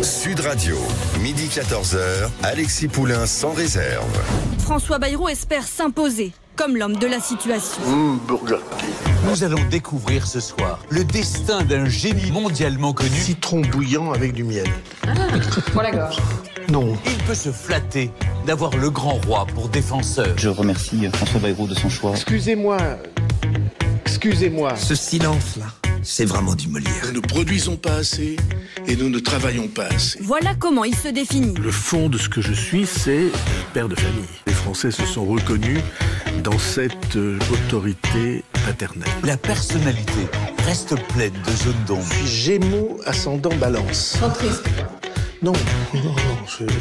Sud Radio, midi 14h, Alexis Poulain sans réserve. François Bayrou espère s'imposer comme l'homme de la situation. Nous allons découvrir ce soir le destin d'un génie mondialement connu. Citron bouillant avec du miel. Pour la gorge. Non. Il peut se flatter d'avoir le grand roi pour défenseur. Je remercie François Bayrou de son choix. Excusez-moi. Ce silence-là, c'est vraiment du Molière. Nous ne produisons pas assez et nous ne travaillons pas assez. Voilà comment il se définit. Le fond de ce que je suis, c'est père de famille. Les Français se sont reconnus dans cette autorité paternelle. La personnalité reste pleine de zones d'ombre. Gémeaux ascendant balance. Centriste. Non,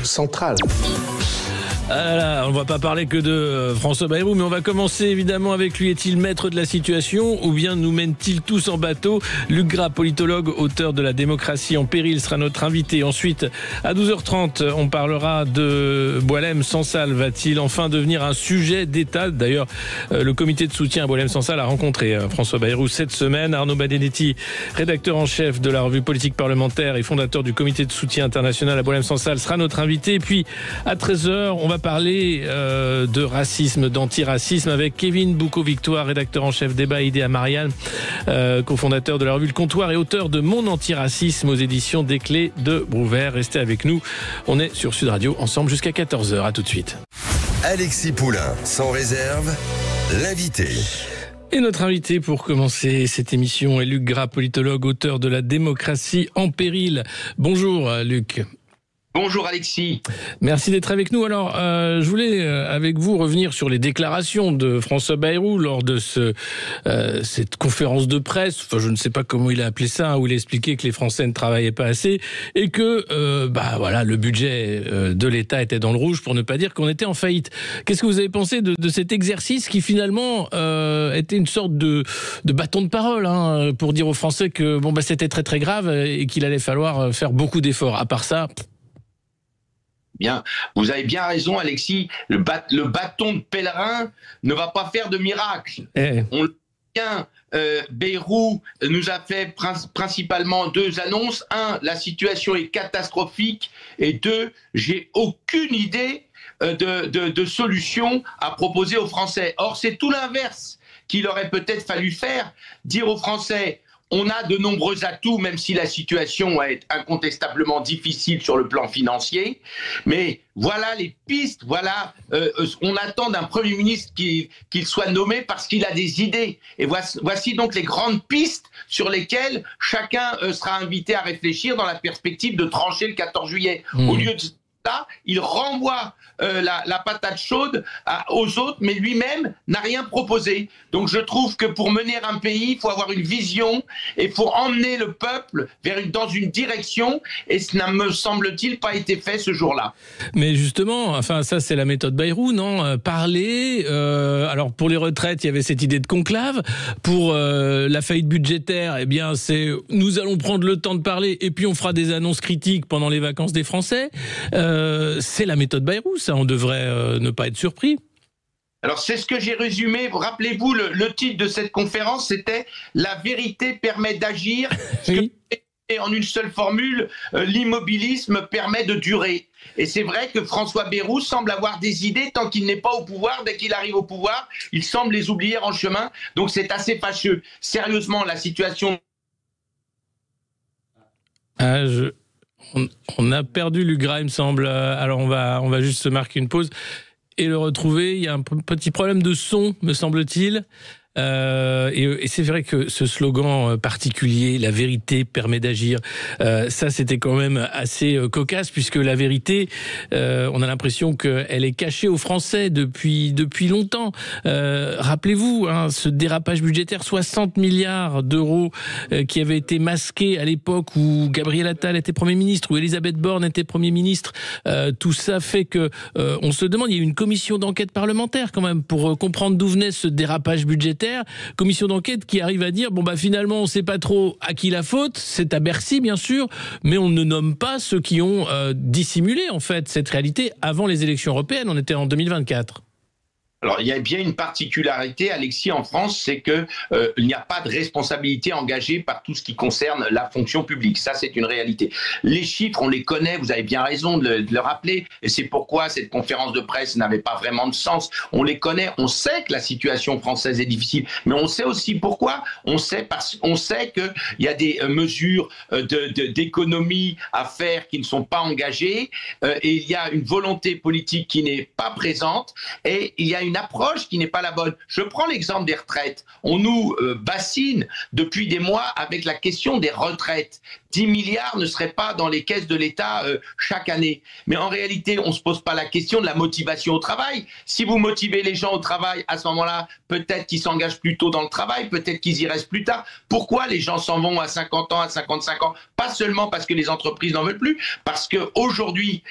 central. Ah là, on ne va pas parler que de François Bayrou, mais on va commencer évidemment avec lui. Est-il maître de la situation ou bien nous mène-t-il tous en bateau? Luc Gras, politologue, auteur de La démocratie en péril, sera notre invité. Ensuite, à 12h30, on parlera de Boualem Sansal. Va-t-il enfin devenir un sujet d'État? D'ailleurs, le comité de soutien à Boualem Sansal a rencontré François Bayrou cette semaine. Arnaud Benedetti, rédacteur en chef de la revue politique parlementaire et fondateur du comité de soutien international à Boualem Sansal, sera notre invité. Et puis, à 13h, on va parler de racisme, d'antiracisme avec Kevin Boucaud-Victoire, rédacteur en chef débat idée à Marianne, cofondateur de la revue Le Comptoir et auteur de Mon antiracisme aux éditions des Clés de Brouvert. Restez avec nous, on est sur Sud Radio ensemble jusqu'à 14h. À tout de suite. Alexis Poulain sans réserve, l'invité. Et notre invité pour commencer cette émission est Luc Gras, politologue, auteur de La démocratie en péril. Bonjour Luc. Bonjour Alexis. Merci d'être avec nous. Alors, je voulais avec vous revenir sur les déclarations de François Bayrou lors de cette conférence de presse. Enfin, je ne sais pas comment il a appelé ça, où il a expliqué que les Français ne travaillaient pas assez et que, voilà, le budget de l'État était dans le rouge, pour ne pas dire qu'on était en faillite. Qu'est-ce que vous avez pensé de cet exercice qui finalement était une sorte de bâton de parole, hein, pour dire aux Français que c'était très très grave et qu'il allait falloir faire beaucoup d'efforts. À part ça. Bien, vous avez bien raison, Alexis. Le bâton de pèlerin ne va pas faire de miracle. On le tient. Bayrou nous a fait principalement deux annonces. Un, la situation est catastrophique. Et deux, j'ai aucune idée de solution à proposer aux Français. Or, c'est tout l'inverse qu'il aurait peut-être fallu faire. Dire aux Français... On a de nombreux atouts, même si la situation est incontestablement difficile sur le plan financier. Mais voilà les pistes, voilà, on attend d'un Premier ministre qu'il soit nommé parce qu'il a des idées. Et voici donc les grandes pistes sur lesquelles chacun sera invité à réfléchir dans la perspective de trancher le 14 juillet. Au lieu de ça, il renvoie la patate chaude aux autres, mais lui-même n'a rien proposé. Donc je trouve que pour mener un pays, il faut avoir une vision et il faut emmener le peuple dans une direction, et ce n'a, me semble-t-il, pas été fait ce jour-là. Mais justement, enfin ça c'est la méthode Bayrou, non? Parler, alors pour les retraites, il y avait cette idée de conclave. Pour la faillite budgétaire, eh bien c'est nous allons prendre le temps de parler et puis on fera des annonces critiques pendant les vacances des Français. C'est la méthode Bayrou, ça, on devrait ne pas être surpris. Alors c'est ce que j'ai résumé. Rappelez-vous, le titre de cette conférence, c'était « La vérité permet d'agir ». Oui. Et en une seule formule, l'immobilisme permet de durer. Et c'est vrai que François Bayrou semble avoir des idées tant qu'il n'est pas au pouvoir. Dès qu'il arrive au pouvoir, il semble les oublier en chemin. Donc c'est assez fâcheux. Sérieusement, la situation... On a perdu Luc Gras, il me semble. Alors on va juste se marquer une pause et le retrouver. Il y a un petit problème de son, me semble-t-il. Et c'est vrai que ce slogan particulier, la vérité permet d'agir, ça c'était quand même assez cocasse, puisque la vérité, on a l'impression qu'elle est cachée aux Français depuis longtemps. Rappelez-vous, hein, ce dérapage budgétaire, 60 milliards d'euros qui avait été masqué à l'époque où Gabriel Attal était Premier ministre, où Elisabeth Borne était Premier ministre. Tout ça fait que on se demande, il y a eu une commission d'enquête parlementaire quand même pour comprendre d'où venait ce dérapage budgétaire. Commission d'enquête qui arrive à dire finalement on ne sait pas trop à qui la faute, c'est à Bercy bien sûr, mais on ne nomme pas ceux qui ont dissimulé en fait cette réalité avant les élections européennes. On était en 2024. Alors, il y a bien une particularité, Alexis, en France, c'est qu'il n'y a pas de responsabilité engagée par tout ce qui concerne la fonction publique. Ça, c'est une réalité. Les chiffres, on les connaît, vous avez bien raison de le rappeler, et c'est pourquoi cette conférence de presse n'avait pas vraiment de sens. On les connaît, on sait que la situation française est difficile, mais on sait aussi pourquoi. On sait qu'il y a des mesures d'économie à faire qui ne sont pas engagées, et il y a une volonté politique qui n'est pas présente, et il y a une approche qui n'est pas la bonne. Je prends l'exemple des retraites. On nous bassine depuis des mois avec la question des retraites. 10 milliards ne seraient pas dans les caisses de l'État chaque année. Mais en réalité, on ne se pose pas la question de la motivation au travail. Si vous motivez les gens au travail, à ce moment-là, peut-être qu'ils s'engagent plus tôt dans le travail, peut-être qu'ils y restent plus tard. Pourquoi les gens s'en vont à 50 ans, à 55 ans? Pas seulement parce que les entreprises n'en veulent plus, parce qu'aujourd'hui,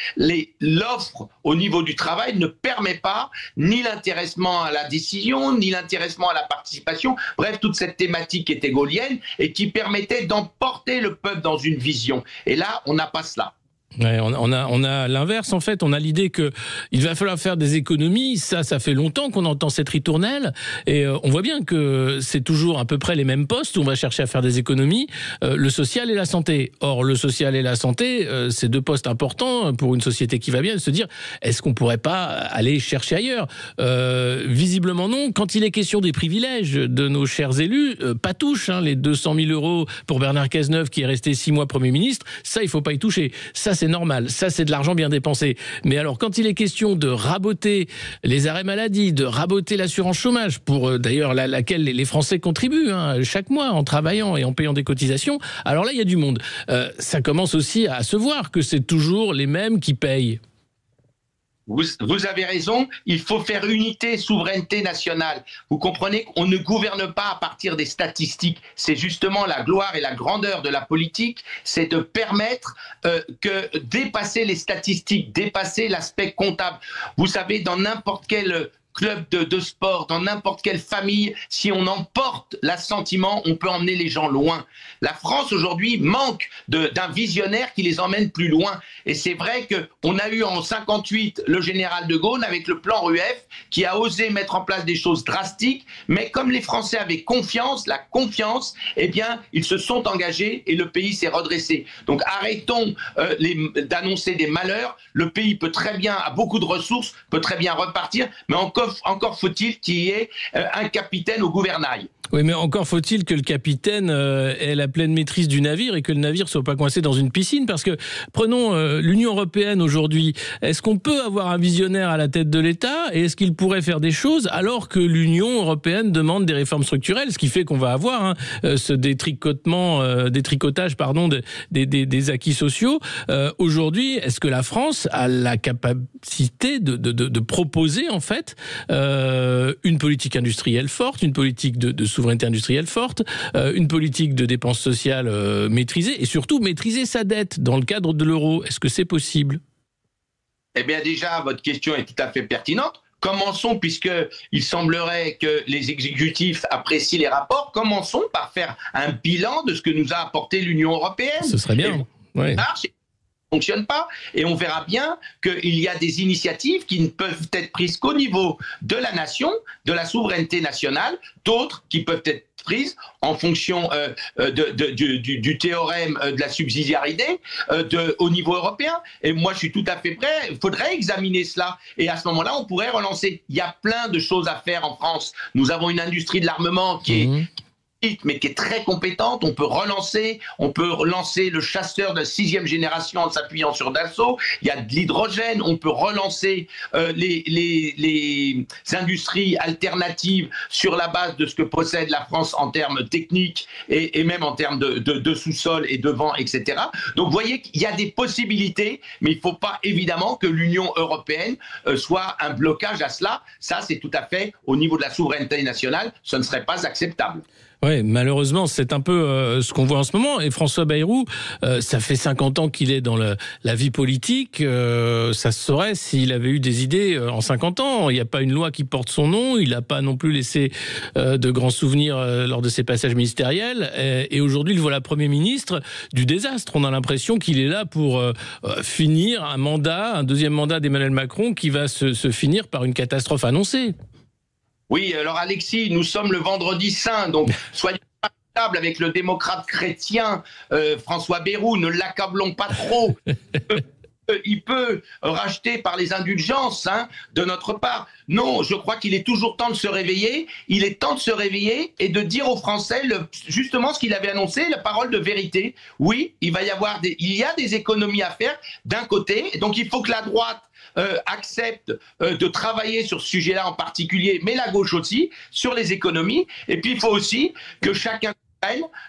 l'offre au niveau du travail ne permet pas ni l'intéressement à la décision, ni l'intéressement à la participation. Bref, toute cette thématique était gaullienne et qui permettait d'emporter le peuple dans une vision. Et là, on n'a pas cela. Ouais, on a l'inverse en fait, on a l'idée que il va falloir faire des économies, ça fait longtemps qu'on entend cette ritournelle et on voit bien que c'est toujours à peu près les mêmes postes où on va chercher à faire des économies, le social et la santé. Or le social et la santé, c'est deux postes importants pour une société qui va bien, de se dire est-ce qu'on pourrait pas aller chercher ailleurs? Visiblement non, quand il est question des privilèges de nos chers élus, pas touche, hein, les 200 000 € pour Bernard Cazeneuve qui est resté 6 mois Premier ministre, ça il faut pas y toucher, ça c'est normal, ça c'est de l'argent bien dépensé. Mais alors quand il est question de raboter les arrêts maladie, de raboter l'assurance chômage, pour d'ailleurs laquelle les Français contribuent hein, chaque mois en travaillant et en payant des cotisations, alors là il y a du monde. Ça commence aussi à se voir que c'est toujours les mêmes qui payent. Vous avez raison, il faut faire unité, souveraineté nationale. Vous comprenez qu'on ne gouverne pas à partir des statistiques. C'est justement la gloire et la grandeur de la politique, c'est de permettre que dépasser les statistiques, dépasser l'aspect comptable. Vous savez, dans n'importe quel club de sport, dans n'importe quelle famille, si on emporte l'assentiment, on peut emmener les gens loin. La France aujourd'hui manque d'un visionnaire qui les emmène plus loin. Et c'est vrai qu'on a eu en 58 le général de Gaulle avec le plan RUEF qui a osé mettre en place des choses drastiques, mais comme les Français avaient confiance, la confiance, eh bien, ils se sont engagés et le pays s'est redressé. Donc arrêtons d'annoncer des malheurs. Le pays peut très bien, a beaucoup de ressources, peut très bien repartir, mais encore faut-il qu'il y ait un capitaine au gouvernail. Oui, mais encore faut-il que le capitaine ait la pleine maîtrise du navire et que le navire soit pas coincé dans une piscine. Parce que, prenons l'Union européenne aujourd'hui, est-ce qu'on peut avoir un visionnaire à la tête de l'État et est-ce qu'il pourrait faire des choses alors que l'Union européenne demande des réformes structurelles, ce qui fait qu'on va avoir ce détricotage des acquis sociaux. Aujourd'hui, est-ce que la France a la capacité de proposer en fait une politique industrielle forte, une politique de souveraineté industrielle forte, une politique de dépenses sociales maîtrisée et surtout maîtriser sa dette dans le cadre de l'euro? Est-ce que c'est possible? Eh bien déjà, votre question est tout à fait pertinente. Commençons, puisqu'il semblerait que les exécutifs apprécient les rapports, commençons par faire un bilan de ce que nous a apporté l'Union européenne. Ce serait bien. Ouais. Fonctionne pas et on verra bien qu'il y a des initiatives qui ne peuvent être prises qu'au niveau de la nation, de la souveraineté nationale, d'autres qui peuvent être prises en fonction du théorème de la subsidiarité au niveau européen. Et moi, je suis tout à fait prêt. Il faudrait examiner cela. Et à ce moment-là, on pourrait relancer. Il y a plein de choses à faire en France. Nous avons une industrie de l'armement qui est mais qui est très compétente. On peut relancer le chasseur de 6e génération en s'appuyant sur Dassault. Il y a de l'hydrogène. On peut relancer les industries alternatives sur la base de ce que possède la France en termes techniques et même en termes de sous-sol et de vent, etc. Donc vous voyez qu'il y a des possibilités, mais il ne faut pas évidemment que l'Union européenne soit un blocage à cela. Ça, c'est tout à fait au niveau de la souveraineté nationale, ce ne serait pas acceptable. Oui, malheureusement, c'est un peu ce qu'on voit en ce moment. Et François Bayrou, ça fait 50 ans qu'il est dans la vie politique. Ça se saurait s'il avait eu des idées en 50 ans. Il n'y a pas une loi qui porte son nom. Il n'a pas non plus laissé de grands souvenirs lors de ses passages ministériels. Et aujourd'hui, le voilà Premier ministre du désastre. On a l'impression qu'il est là pour finir un deuxième mandat d'Emmanuel Macron qui va se finir par une catastrophe annoncée. Oui, alors Alexis, nous sommes le vendredi saint, donc soyons table avec le démocrate chrétien François Bayrou, ne l'accablons pas trop. Il peut racheter par les indulgences de notre part. Non, je crois qu'il est toujours temps de se réveiller. Il est temps de se réveiller et de dire aux Français justement ce qu'il avait annoncé, la parole de vérité. Oui, il y a des économies à faire d'un côté. Donc il faut que la droite accepte de travailler sur ce sujet-là en particulier, mais la gauche aussi, sur les économies. Et puis il faut aussi que chacun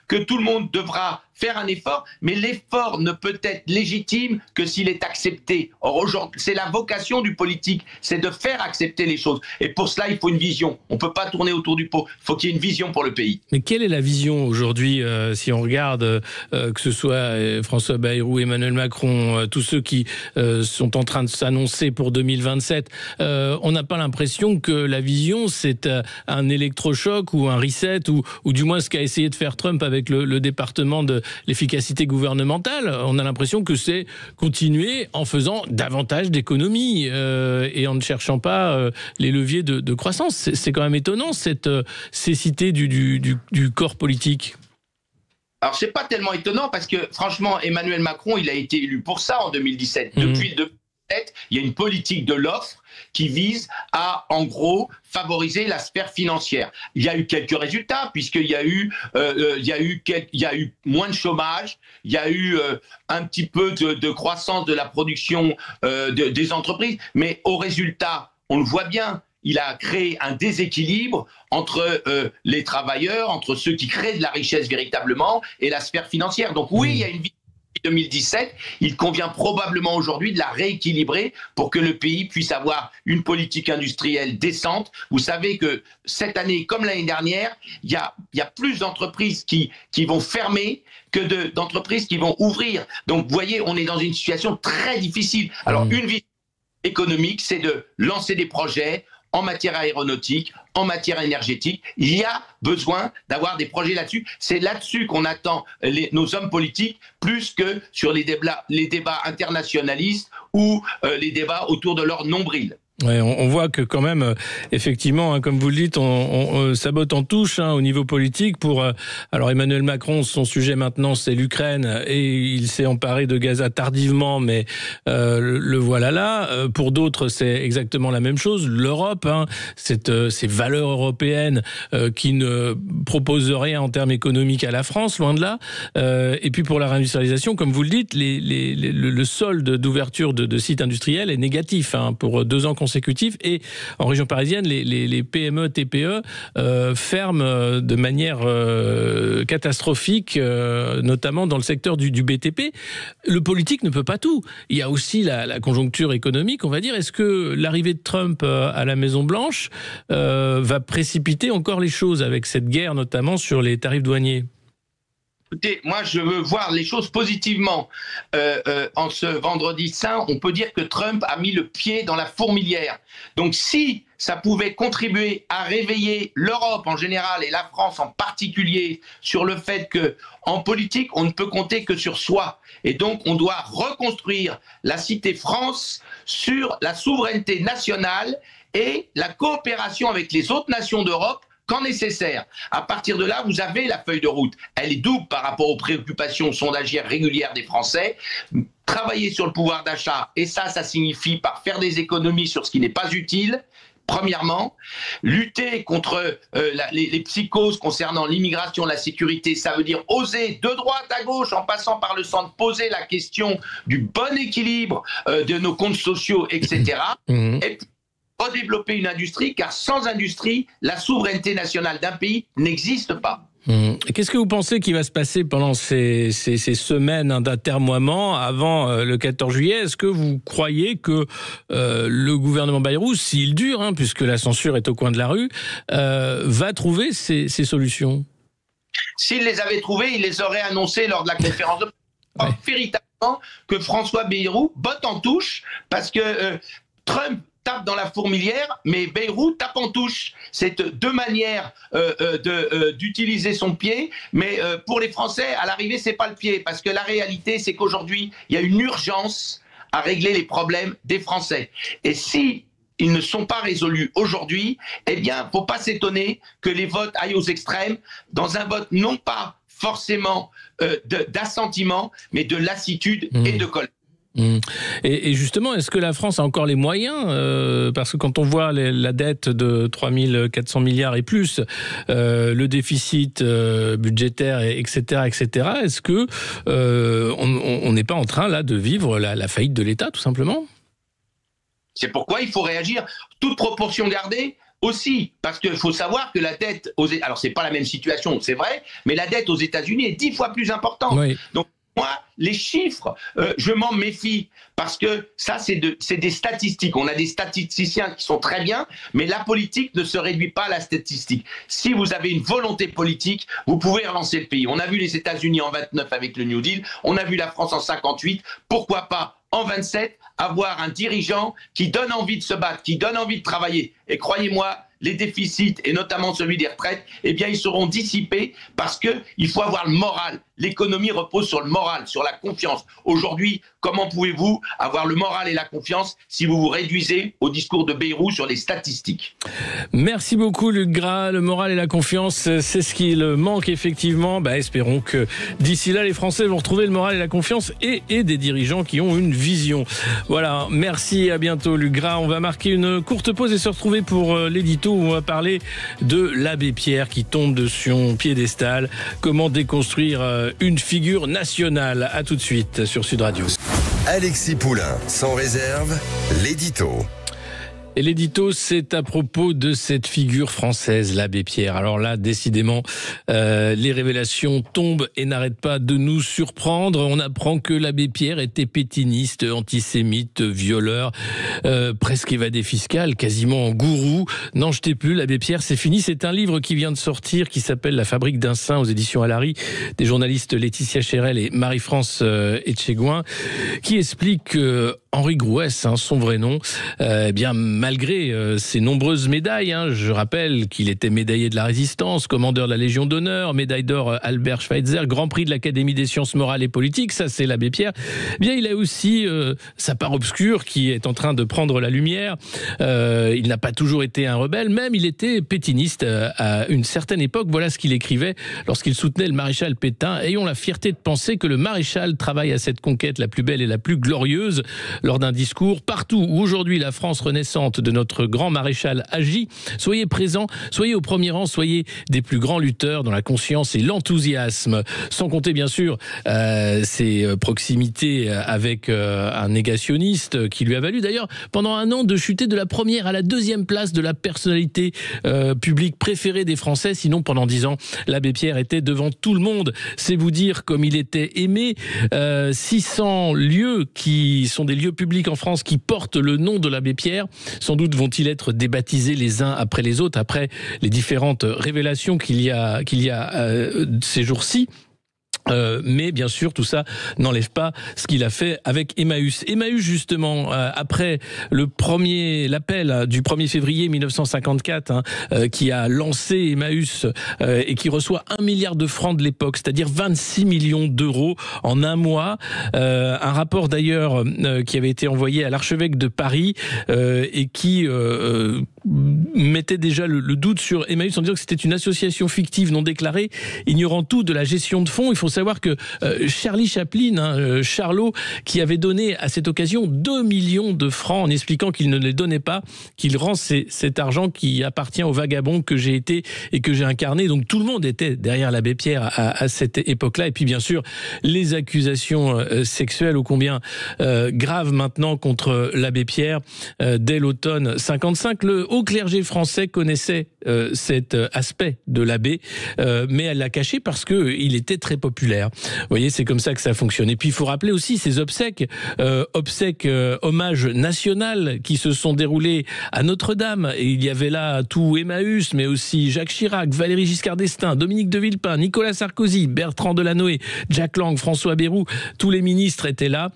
que tout le monde devra faire un effort, mais l'effort ne peut être légitime que s'il est accepté. Or, aujourd'hui, c'est la vocation du politique, c'est de faire accepter les choses. Et pour cela, il faut une vision. On ne peut pas tourner autour du pot. Il faut qu'il y ait une vision pour le pays. Mais quelle est la vision aujourd'hui, si on regarde, que ce soit François Bayrou, Emmanuel Macron, tous ceux qui sont en train de s'annoncer pour 2027, on n'a pas l'impression que la vision, c'est un électrochoc ou un reset, ou du moins ce qu'a essayé de faire Trump avec le département de l'efficacité gouvernementale. On a l'impression que c'est continuer en faisant davantage d'économies et en ne cherchant pas les leviers de croissance. C'est quand même étonnant, cette cécité du corps politique. Alors, c'est pas tellement étonnant parce que, franchement, Emmanuel Macron, il a été élu pour ça en 2017. Depuis 2017, il y a une politique de l'offre qui vise à, en gros, favoriser la sphère financière. Il y a eu quelques résultats, puisqu'il y a eu moins de chômage, il y a eu un petit peu de croissance de la production des entreprises, mais au résultat, on le voit bien, il a créé un déséquilibre entre les travailleurs, entre ceux qui créent de la richesse véritablement, et la sphère financière. Donc oui, il y a une vision 2017, il convient probablement aujourd'hui de la rééquilibrer pour que le pays puisse avoir une politique industrielle décente. Vous savez que cette année, comme l'année dernière, il y a plus d'entreprises qui vont fermer que d'entreprises qui vont ouvrir. Donc vous voyez, on est dans une situation très difficile. Alors une vision économique, c'est de lancer des projets en matière aéronautique, en matière énergétique. Il y a besoin d'avoir des projets là-dessus. C'est là-dessus qu'on attend nos hommes politiques plus que sur les débats internationalistes ou les débats autour de leur nombril. Ouais, on voit que quand même, effectivement, comme vous le dites, on sabote en touche au niveau politique. Alors Emmanuel Macron, son sujet maintenant, c'est l'Ukraine, et il s'est emparé de Gaza tardivement, mais le voilà là. Pour d'autres, c'est exactement la même chose. L'Europe, ces valeurs européennes qui ne proposent rien en termes économiques à la France, loin de là. Et puis pour la réindustrialisation, comme vous le dites, le solde d'ouverture de sites industriels est négatif pour 2 ans consécutifs, et en région parisienne, les PME, TPE ferment de manière catastrophique, notamment dans le secteur du BTP. Le politique ne peut pas tout. Il y a aussi la conjoncture économique, on va dire. Est-ce que l'arrivée de Trump à la Maison-Blanche va précipiter encore les choses avec cette guerre, notamment sur les tarifs douaniers ? Écoutez, moi je veux voir les choses positivement. En ce vendredi saint, on peut dire que Trump a mis le pied dans la fourmilière. Donc si ça pouvait contribuer à réveiller l'Europe en général et la France en particulier sur le fait que en politique, on ne peut compter que sur soi. Et donc on doit reconstruire la cité France sur la souveraineté nationale et la coopération avec les autres nations d'Europe quand nécessaire. À partir de là, vous avez la feuille de route. Elle est double par rapport aux préoccupations sondagières régulières des Français. Travailler sur le pouvoir d'achat, et ça signifie par faire des économies sur ce qui n'est pas utile, premièrement. Lutter contre les psychoses concernant l'immigration, la sécurité, ça veut dire oser de droite à gauche, en passant par le centre, poser la question du bon équilibre de nos comptes sociaux, etc. Et puis, redévelopper une industrie, car sans industrie, la souveraineté nationale d'un pays n'existe pas. Qu'est-ce que vous pensez qui va se passer pendant ces semaines d'atermoiement avant le 14 juillet ? Est-ce que vous croyez que le gouvernement Bayrou, s'il dure, puisque la censure est au coin de la rue, va trouver ces solutions ? S'il les avait trouvées, il les aurait annoncées lors de la conférence de presse. Véritablement que François Bayrou botte en touche, parce que Trump tape dans la fourmilière, mais Bayrou tape en touche. C'est 2 manières d'utiliser son pied, mais pour les Français, à l'arrivée, c'est pas le pied, parce que la réalité, c'est qu'aujourd'hui, il y a une urgence à régler les problèmes des Français. Et si ils ne sont pas résolus aujourd'hui, eh bien, faut pas s'étonner que les votes aillent aux extrêmes, dans un vote non pas forcément d'assentiment, mais de lassitude et de colère. Et justement, est-ce que la France a encore les moyens parce que quand on voit la dette de 3 400 milliards et plus, le déficit budgétaire, etc., est-ce que on n'est pas en train là de vivre la faillite de l'État, tout simplement? C'est pourquoi il faut réagir, toute proportion gardée. Aussi, parce qu'il faut savoir que la dette alors c'est pas la même situation, c'est vrai, mais la dette aux États-Unis est 10 fois plus importante. Oui. Donc, moi, les chiffres, je m'en méfie, parce que ça, c'est des statistiques. On a des statisticiens qui sont très bien, mais la politique ne se réduit pas à la statistique. Si vous avez une volonté politique, vous pouvez relancer le pays. On a vu les États-Unis en 29 avec le New Deal, on a vu la France en 58, pourquoi pas en 27 avoir un dirigeant qui donne envie de se battre, qui donne envie de travailler. Et croyez-moi, les déficits, et notamment celui des retraites, eh bien, ils seront dissipés parce qu'il faut avoir le moral. L'économie repose sur le moral, sur la confiance. Aujourd'hui, comment pouvez-vous avoir le moral et la confiance si vous vous réduisez au discours de Bayrou sur les statistiques? Merci beaucoup, Luc Gras. Le moral et la confiance, c'est ce qu'il manque effectivement. Espérons que d'ici là, les Français vont retrouver le moral et la confiance et des dirigeants qui ont une vision. Voilà, merci, à bientôt, Luc Gras. On va marquer une courte pause et se retrouver pour l'édito où on va parler de l'abbé Pierre qui tombe de son piédestal. Comment déconstruire une figure nationale. À tout de suite sur Sud Radio. Alexis Poulain, sans réserve, l'édito. Et l'édito, c'est à propos de cette figure française, l'abbé Pierre. Alors là, décidément, les révélations tombent et n'arrêtent pas de nous surprendre. On apprend que l'abbé Pierre était pétiniste, antisémite, violeur, presque évadé fiscal, quasiment gourou. N'en jetez plus, l'abbé Pierre, c'est fini. C'est un livre qui vient de sortir, qui s'appelle La fabrique d'un saint aux éditions Alary, des journalistes Laetitia Chérel et Marie-France Etchegoin, qui explique que Henri Grouès, son vrai nom, malgré ses nombreuses médailles, je rappelle qu'il était médaillé de la Résistance, commandeur de la Légion d'honneur, médaille d'or Albert Schweitzer, Grand Prix de l'Académie des sciences morales et politiques, ça c'est l'abbé Pierre. Il a aussi sa part obscure qui est en train de prendre la lumière. Il n'a pas toujours été un rebelle, même il était pétiniste à une certaine époque. Voilà ce qu'il écrivait lorsqu'il soutenait le maréchal Pétain. Ayons la fierté de penser que le maréchal travaille à cette conquête la plus belle et la plus glorieuse. Lors d'un discours, partout où aujourd'hui la France renaissante de notre grand maréchal agit, soyez présents, soyez au premier rang, soyez des plus grands lutteurs dans la conscience et l'enthousiasme. Sans compter bien sûr ses proximités avec un négationniste qui lui a valu d'ailleurs pendant un an de chuter de la première à la deuxième place de la personnalité publique préférée des Français. Sinon pendant 10 ans, l'abbé Pierre était devant tout le monde. C'est vous dire comme il était aimé. 600 lieux qui sont des lieux publics en France qui portent le nom de l'abbé Pierre. Sans doute vont-ils être débaptisés les uns après les autres, après les différentes révélations qu'il y a ces jours-ci. Mais bien sûr, tout ça n'enlève pas ce qu'il a fait avec Emmaüs. Emmaüs, justement, après l'appel du 1er février 1954, qui a lancé Emmaüs et qui reçoit 1 milliard de francs de l'époque, c'est-à-dire 26 millions d'euros en un mois. Un rapport d'ailleurs qui avait été envoyé à l'archevêque de Paris et qui mettait déjà le doute sur Emmaüs en disant que c'était une association fictive non déclarée, ignorant tout de la gestion de fonds. Il faut savoir que Charlie Chaplin, Charlot, qui avait donné à cette occasion 2 millions de francs en expliquant qu'il ne les donnait pas, qu'il rend cet argent qui appartient aux vagabonds que j'ai été et que j'ai incarné. Donc tout le monde était derrière l'abbé Pierre à cette époque-là. Et puis bien sûr, les accusations sexuelles ô combien graves maintenant contre l'abbé Pierre dès l'automne 55. Le haut clergé français connaissait cet aspect de l'abbé, mais elle l'a caché parce qu'il était très populaire. Vous voyez, c'est comme ça que ça fonctionne. Et puis il faut rappeler aussi ces obsèques, hommage national qui se sont déroulés à Notre-Dame. Et il y avait là tout Emmaüs, mais aussi Jacques Chirac, Valéry Giscard d'Estaing, Dominique de Villepin, Nicolas Sarkozy, Bertrand Delanoë, Jack Lang, François Bayrou. Tous les ministres étaient là.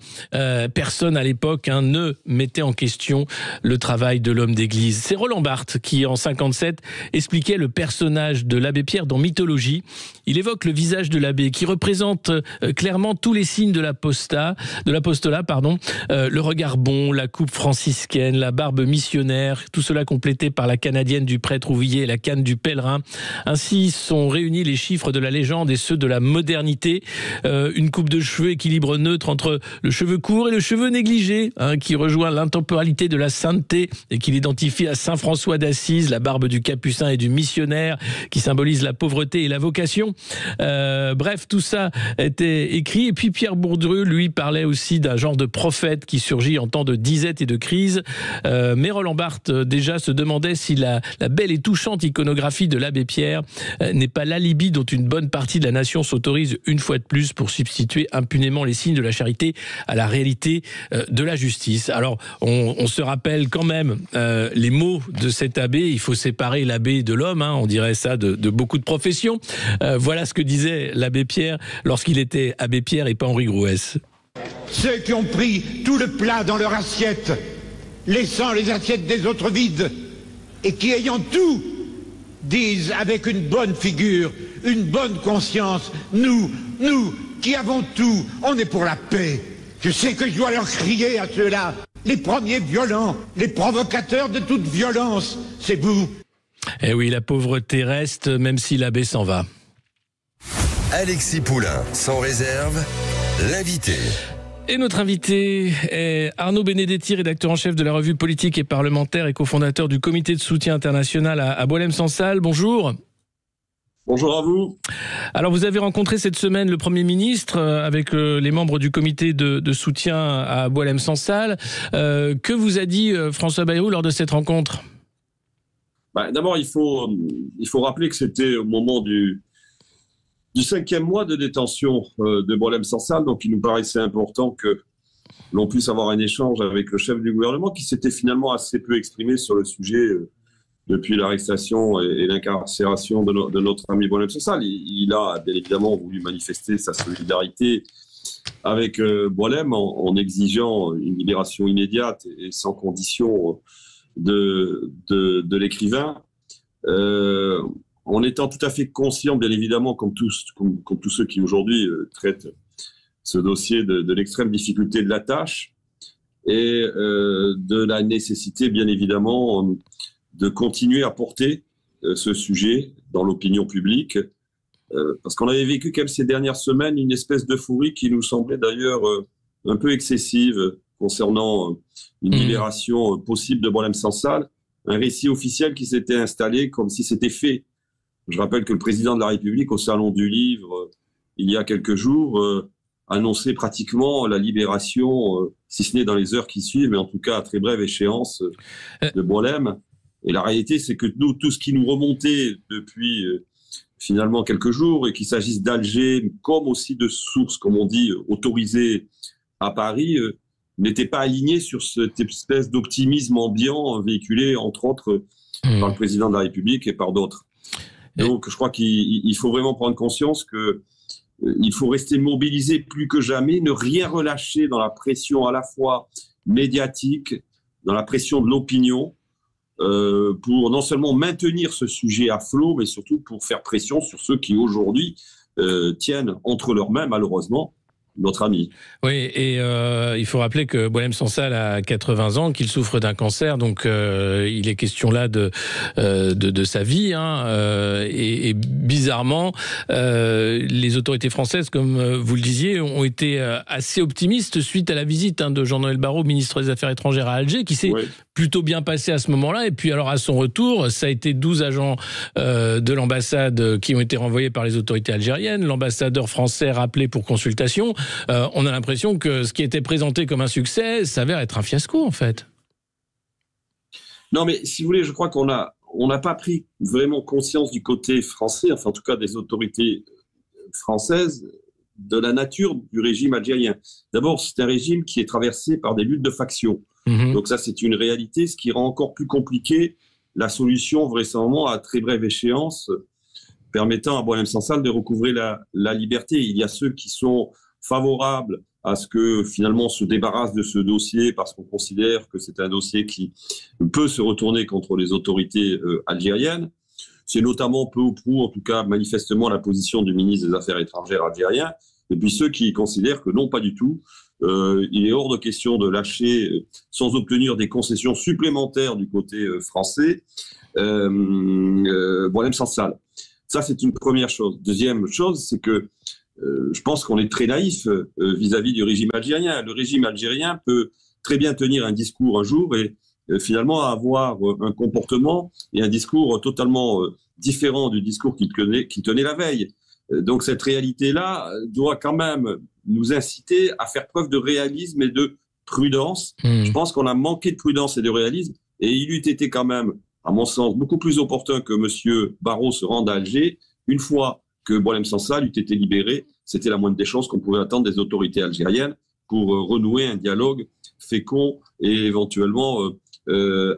Personne à l'époque ne mettait en question le travail de l'homme d'église. C'est Roland Barthes qui, en 57, expliquait le personnage de l'abbé Pierre dans Mythologie. Il évoque le visage de l'abbé qui représente clairement tous les signes de l'apostolat, le regard bon, la coupe franciscaine, la barbe missionnaire, tout cela complété par la canadienne du prêtre ouvrier et la canne du pèlerin. Ainsi sont réunis les chiffres de la légende et ceux de la modernité. Une coupe de cheveux équilibre neutre entre le cheveu court et le cheveu négligé, qui rejoint l'intemporalité de la sainteté et qui l'identifie à Saint François d'Assise, la barbe du capucin et du missionnaire qui symbolise la pauvreté et la vocation. Bref, tout ça était écrit. Et puis Pierre Bourdrieu, lui, parlait aussi d'un genre de prophète qui surgit en temps de disette et de crise. Mais Roland Barthes, déjà, se demandait si la belle et touchante iconographie de l'abbé Pierre n'est pas l'alibi dont une bonne partie de la nation s'autorise une fois de plus pour substituer impunément les signes de la charité à la réalité de la justice. Alors, on se rappelle quand même les mots de cet abbé. Il faut séparer l'abbé de l'homme, on dirait ça de beaucoup de professions. Voilà ce que disait l'abbé Pierre lorsqu'il était abbé Pierre et pas Henri Grouès. Ceux qui ont pris tout le plat dans leur assiette, laissant les assiettes des autres vides, et qui, ayant tout, disent avec une bonne figure, une bonne conscience, nous qui avons tout, on est pour la paix. Je sais que je dois leur crier à ceux-là, les premiers violents, les provocateurs de toute violence, c'est vous. Eh oui, la pauvreté reste, même si l'abbé s'en va. Alexis Poulain, sans réserve, l'invité. Et notre invité est Arnaud Benedetti, rédacteur en chef de la revue politique et parlementaire et cofondateur du comité de soutien international à Boualem-Sansal. Bonjour. Bonjour à vous. Alors vous avez rencontré cette semaine le Premier ministre avec les membres du comité de soutien à Boualem-Sansal. Que vous a dit François Bayrou lors de cette rencontre ? D'abord, il faut rappeler que c'était au moment du 5e mois de détention de Boualem-Sansal, donc il nous paraissait important que l'on puisse avoir un échange avec le chef du gouvernement qui s'était finalement assez peu exprimé sur le sujet depuis l'arrestation et l'incarcération de notre ami Boualem-Sansal. Il a bien évidemment voulu manifester sa solidarité avec Boualem en exigeant une libération immédiate et sans condition de l'écrivain. En étant tout à fait conscient, bien évidemment, comme tous ceux qui aujourd'hui traitent ce dossier de l'extrême difficulté de la tâche et de la nécessité, bien évidemment, de continuer à porter ce sujet dans l'opinion publique, parce qu'on avait vécu quand même ces dernières semaines une espèce d'euphorie qui nous semblait d'ailleurs un peu excessive concernant une libération possible de Boualem-Sansal, un récit officiel qui s'était installé comme si c'était fait. Je rappelle que le président de la République, au Salon du Livre, il y a quelques jours, annonçait pratiquement la libération, si ce n'est dans les heures qui suivent, mais en tout cas à très brève échéance, de Boualem. Et la réalité, c'est que nous, tout ce qui nous remontait depuis finalement quelques jours, et qu'il s'agisse d'Alger, comme aussi de sources, comme on dit, autorisées à Paris, n'était pas aligné sur cette espèce d'optimisme ambiant véhiculé, entre autres, par le président de la République et par d'autres. Donc, je crois qu'il faut vraiment prendre conscience qu'il faut rester mobilisé plus que jamais, ne rien relâcher dans la pression à la fois médiatique, dans la pression de l'opinion, pour non seulement maintenir ce sujet à flot, mais surtout pour faire pression sur ceux qui aujourd'hui tiennent entre leurs mains, malheureusement, notre ami. Oui, et il faut rappeler que Boualem-Sansal a 80 ans, qu'il souffre d'un cancer, donc il est question là de sa vie. Et bizarrement, les autorités françaises, comme vous le disiez, ont été assez optimistes suite à la visite de Jean-Noël Barrot, ministre des Affaires étrangères à Alger, qui s'est plutôt bien passé à ce moment-là. Et puis alors à son retour, ça a été 12 agents de l'ambassade qui ont été renvoyés par les autorités algériennes, l'ambassadeur français rappelé pour consultation. On a l'impression que ce qui était présenté comme un succès s'avère être un fiasco, en fait. Non, mais si vous voulez, je crois qu'on n'a pas pris vraiment conscience du côté français, enfin en tout cas des autorités françaises, de la nature du régime algérien. D'abord, c'est un régime qui est traversé par des luttes de factions. Donc ça, c'est une réalité, ce qui rend encore plus compliqué la solution, vraisemblablement, à très brève échéance, permettant à Boualem-Sansal de recouvrer la liberté. Il y a ceux qui sont favorables à ce que finalement on se débarrasse de ce dossier parce qu'on considère que c'est un dossier qui peut se retourner contre les autorités algériennes. C'est notamment peu ou prou, en tout cas manifestement, la position du ministre des Affaires étrangères algérien, et puis ceux qui considèrent que non, pas du tout. Il est hors de question de lâcher sans obtenir des concessions supplémentaires du côté français Boualem Sansal. Ça, c'est une première chose. Deuxième chose, c'est que je pense qu'on est très naïf vis-à-vis du régime algérien. Le régime algérien peut très bien tenir un discours un jour et finalement avoir un comportement et un discours totalement différent du discours qu'il tenait la veille. Donc cette réalité-là doit quand même nous inciter à faire preuve de réalisme et de prudence. Je pense qu'on a manqué de prudence et de réalisme, et il eût été quand même, à mon sens, beaucoup plus opportun que M. Barrot se rende à Alger une fois que Boualem Sansal eût été libéré. C'était la moindre des choses qu'on pouvait attendre des autorités algériennes pour renouer un dialogue fécond et éventuellement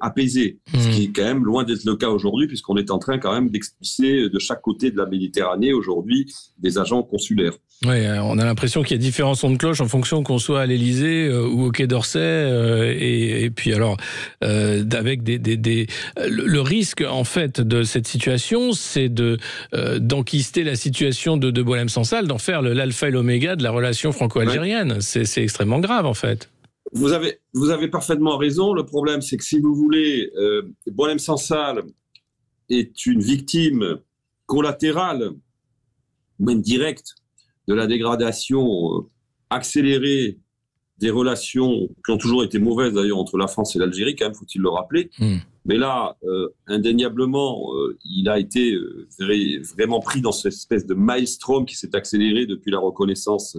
apaisé, ce qui est quand même loin d'être le cas aujourd'hui, puisqu'on est en train quand même d'expulser de chaque côté de la Méditerranée aujourd'hui des agents consulaires. Oui, on a l'impression qu'il y a différents sons de cloche en fonction qu'on soit à l'Élysée ou au Quai d'Orsay, et puis alors avec le risque en fait de cette situation, c'est d'enquister la situation de Boualem Sansal, d'en faire l'alpha et l'oméga de la relation franco-algérienne. Ouais. C'est extrêmement grave en fait. Vous avez parfaitement raison. Le problème, c'est que si vous voulez, Boualem Sansal est une victime collatérale, même directe, de la dégradation accélérée des relations qui ont toujours été mauvaises d'ailleurs entre la France et l'Algérie, quand même, faut-il le rappeler. Mais là, indéniablement, il a été vraiment pris dans cette espèce de maelstrom qui s'est accéléré depuis la reconnaissance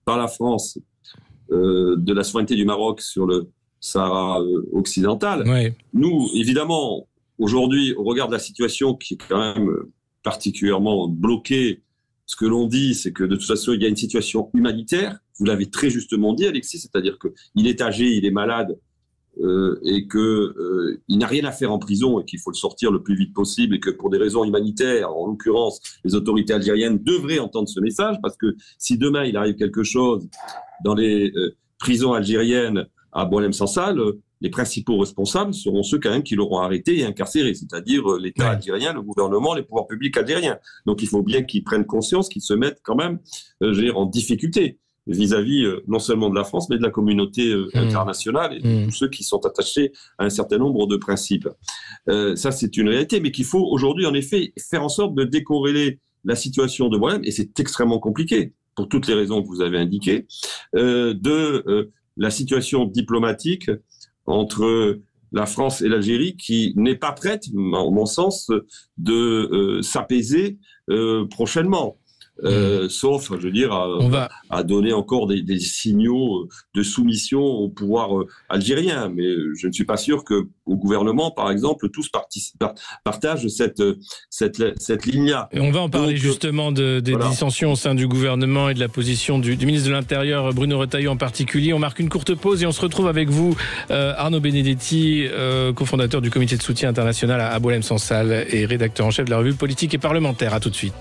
par la France de la souveraineté du Maroc sur le Sahara occidental. Ouais. Nous, évidemment, aujourd'hui, au regard de la situation qui est quand même particulièrement bloquée, ce que l'on dit, c'est que de toute façon, il y a une situation humanitaire. Vous l'avez très justement dit, Alexis, c'est-à-dire qu'il est âgé, il est malade, et qu'il n'a rien à faire en prison et qu'il faut le sortir le plus vite possible, et que pour des raisons humanitaires, en l'occurrence, les autorités algériennes devraient entendre ce message, parce que si demain il arrive quelque chose dans les prisons algériennes à Boualem Sansal, les principaux responsables seront ceux quand même qui l'auront arrêté et incarcéré, c'est-à-dire l'État algérien, le gouvernement, les pouvoirs publics algériens. Donc il faut bien qu'ils prennent conscience, qu'ils se mettent quand même en difficulté vis-à-vis non seulement de la France, mais de la communauté internationale et de tous ceux qui sont attachés à un certain nombre de principes. Ça, c'est une réalité, mais qu'il faut aujourd'hui, en effet, faire en sorte de décorréler la situation de Boualem, et c'est extrêmement compliqué, pour toutes les raisons que vous avez indiquées, de la situation diplomatique entre la France et l'Algérie, qui n'est pas prête, en mon sens, de s'apaiser prochainement. Sauf, je veux dire, à donner encore des signaux de soumission au pouvoir algérien. Mais je ne suis pas sûr qu'au gouvernement, par exemple, tous partagent cette ligne-là. Et on va en parler justement des dissensions au sein du gouvernement et de la position du ministre de l'Intérieur, Bruno Retailleau en particulier. On marque une courte pause et on se retrouve avec vous, Arnaud Benedetti, cofondateur du comité de soutien international à Boualem Sansal et rédacteur en chef de la revue politique et parlementaire. À tout de suite.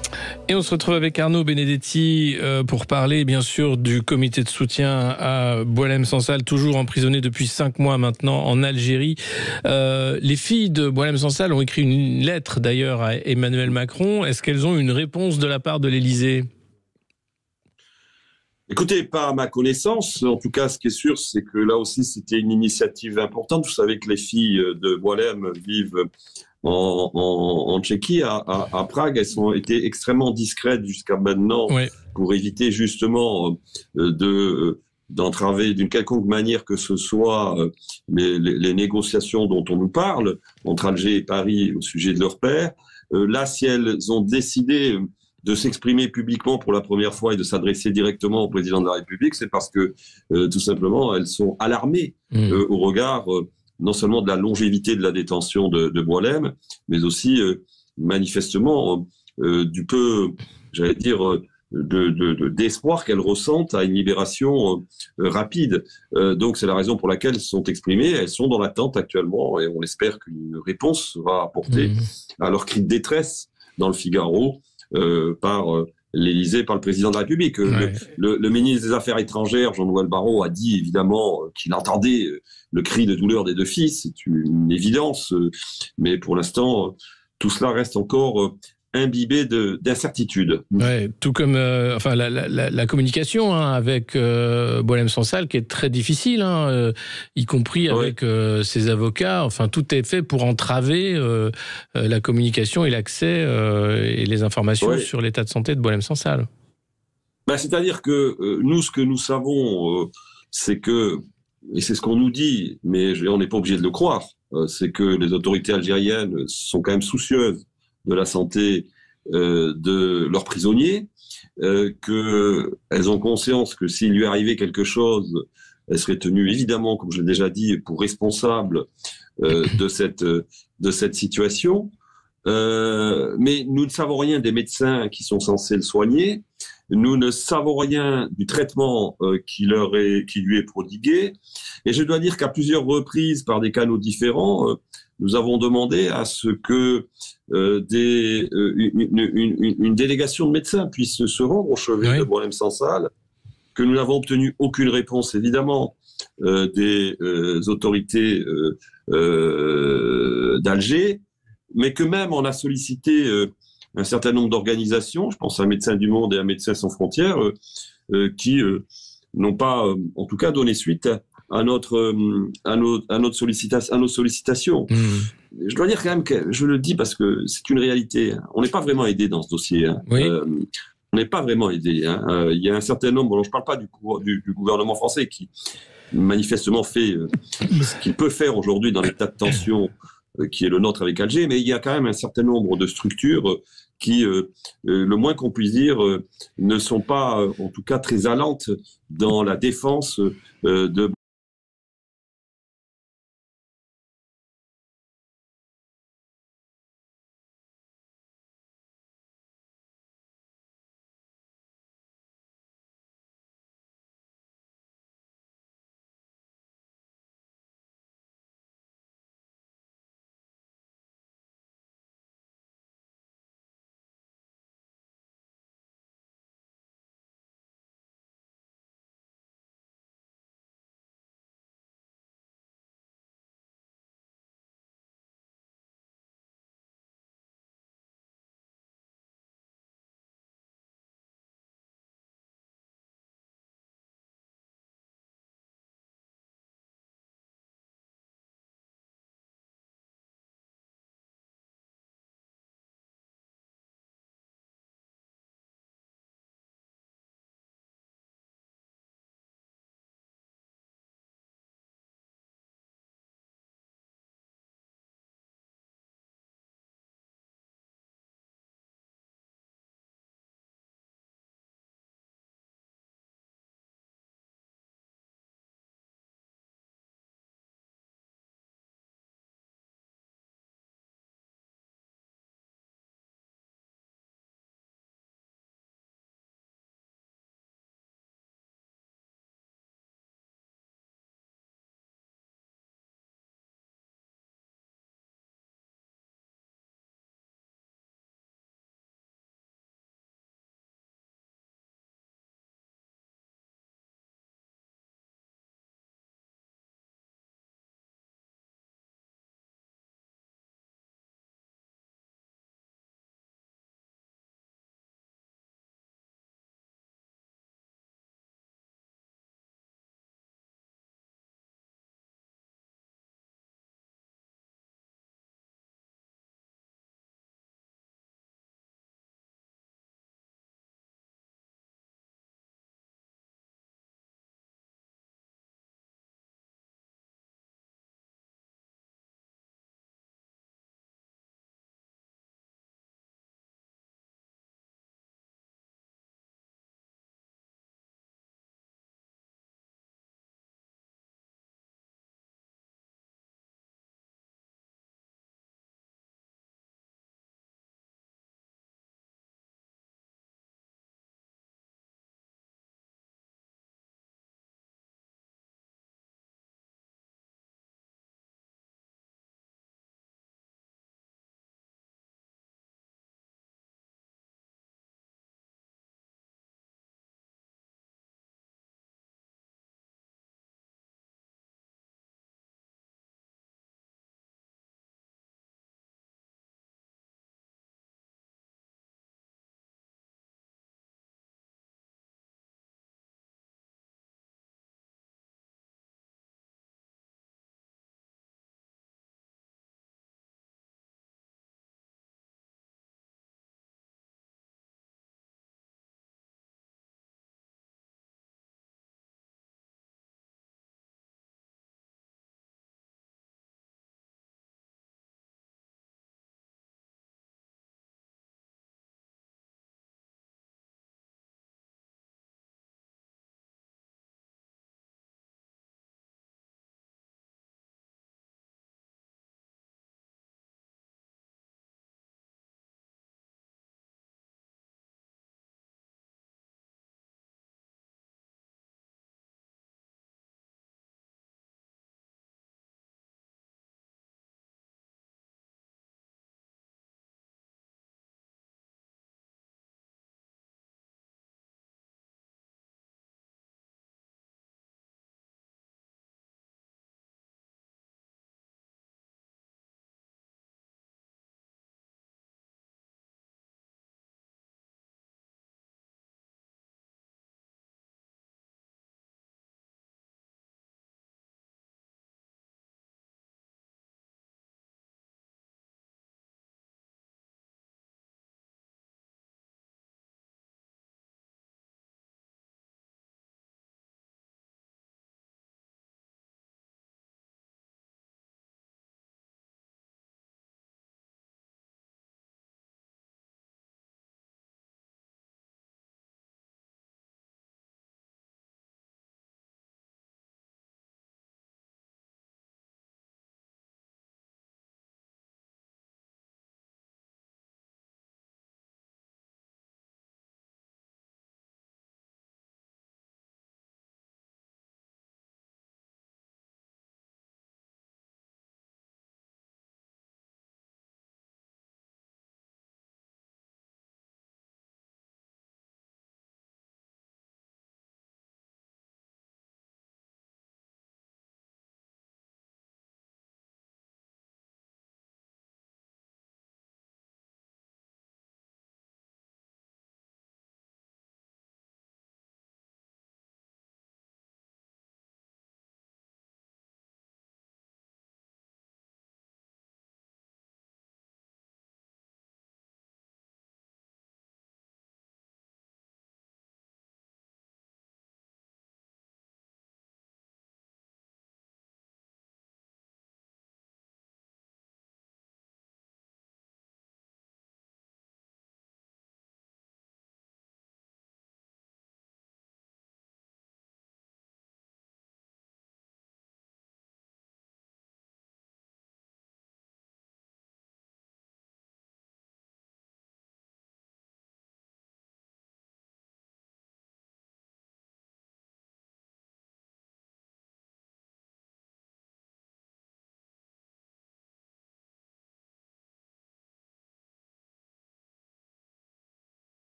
Et on se retrouve avec Arnaud Benedetti pour parler bien sûr du comité de soutien à Boualem Sansal, toujours emprisonné depuis 5 mois maintenant en Algérie. Les filles de Boualem Sansal ont écrit une lettre d'ailleurs à Emmanuel Macron. Est-ce qu'elles ont une réponse de la part de l'Élysée ? Écoutez, pas à ma connaissance. En tout cas, ce qui est sûr, c'est que là aussi, c'était une initiative importante. Vous savez que les filles de Boualem vivent en Tchéquie, à Prague. Elles ont été extrêmement discrètes jusqu'à maintenant pour éviter justement d'entraver d'une quelconque manière que ce soit les négociations dont on nous parle entre Alger et Paris au sujet de leur père. Là, si elles ont décidé de s'exprimer publiquement pour la première fois et de s'adresser directement au président de la République, c'est parce que tout simplement elles sont alarmées au regard non seulement de la longévité de la détention de Boualem, mais aussi manifestement du peu, j'allais dire, d'espoir qu'elles ressentent à une libération rapide. Donc c'est la raison pour laquelle elles sont exprimées. Elles sont dans l'attente actuellement et on espère qu'une réponse sera apportée à leur cri de détresse dans le Figaro par l'Élysée, par le président de la République. Le ministre des Affaires étrangères, Jean-Noël Barrot, a dit évidemment qu'il entendait le cri de douleur des deux filles. C'est une évidence, mais pour l'instant, tout cela reste encore imbibé d'incertitudes. Ouais, tout comme la communication avec Boualem Sansal qui est très difficile, y compris avec ses avocats. Enfin, tout est fait pour entraver la communication et l'accès et les informations sur l'état de santé de Boualem Sansal. C'est-à-dire que nous, ce que nous savons, c'est que, et c'est ce qu'on nous dit, mais on n'est pas obligé de le croire, c'est que les autorités algériennes sont quand même soucieuses de la santé de leurs prisonniers, qu'elles ont conscience que s'il lui arrivait quelque chose, elles seraient tenues évidemment, comme je l'ai déjà dit, pour responsables de cette situation. Mais nous ne savons rien des médecins qui sont censés le soigner. Nous ne savons rien du traitement qui lui est prodigué. Et je dois dire qu'à plusieurs reprises, par des canaux différents, nous avons demandé à ce que une délégation de médecins puisse se rendre au chevet de Boualem Sansal, que nous n'avons obtenu aucune réponse, évidemment, des autorités d'Alger, mais que même on a sollicité un certain nombre d'organisations, je pense à Médecins du Monde et à Médecins sans frontières, qui n'ont pas, en tout cas, donné suite à nos sollicitations. Je dois dire quand même que, je le dis parce que c'est une réalité, on n'est pas vraiment aidé dans ce dossier. On n'est pas vraiment aidé. Il y a un certain nombre, je ne parle pas du gouvernement français qui manifestement fait ce qu'il peut faire aujourd'hui dans l'état de tension qui est le nôtre avec Alger, mais il y a quand même un certain nombre de structures qui, le moins qu'on puisse dire, ne sont pas, en tout cas, très allantes dans la défense de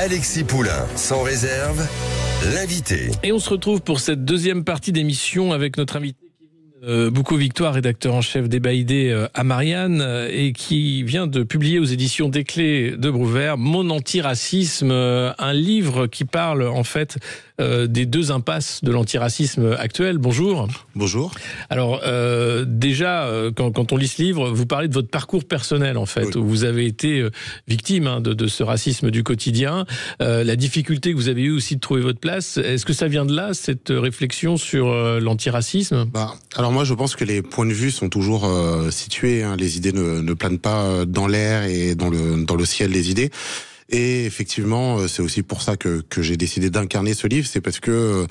Alexis Poulain, sans réserve, l'invité. Et on se retrouve pour cette deuxième partie d'émission avec notre invité Boucaud-Victoire, rédacteur en chef d'Ébaïdé à Marianne, et qui vient de publier aux éditions des Clés de Brouwer Mon antiracisme, un livre qui parle en fait des deux impasses de l'antiracisme actuel. Bonjour. Bonjour. Alors déjà, quand on lit ce livre, vous parlez de votre parcours personnel en fait, où vous avez été victime de ce racisme du quotidien, la difficulté que vous avez eu aussi de trouver votre place. Est-ce que ça vient de là, cette réflexion sur l'antiracisme ? Alors moi, je pense que les points de vue sont toujours situés. Les idées ne planent pas dans l'air et dans le ciel des idées. Et effectivement, c'est aussi pour ça que j'ai décidé d'incarner ce livre. C'est parce que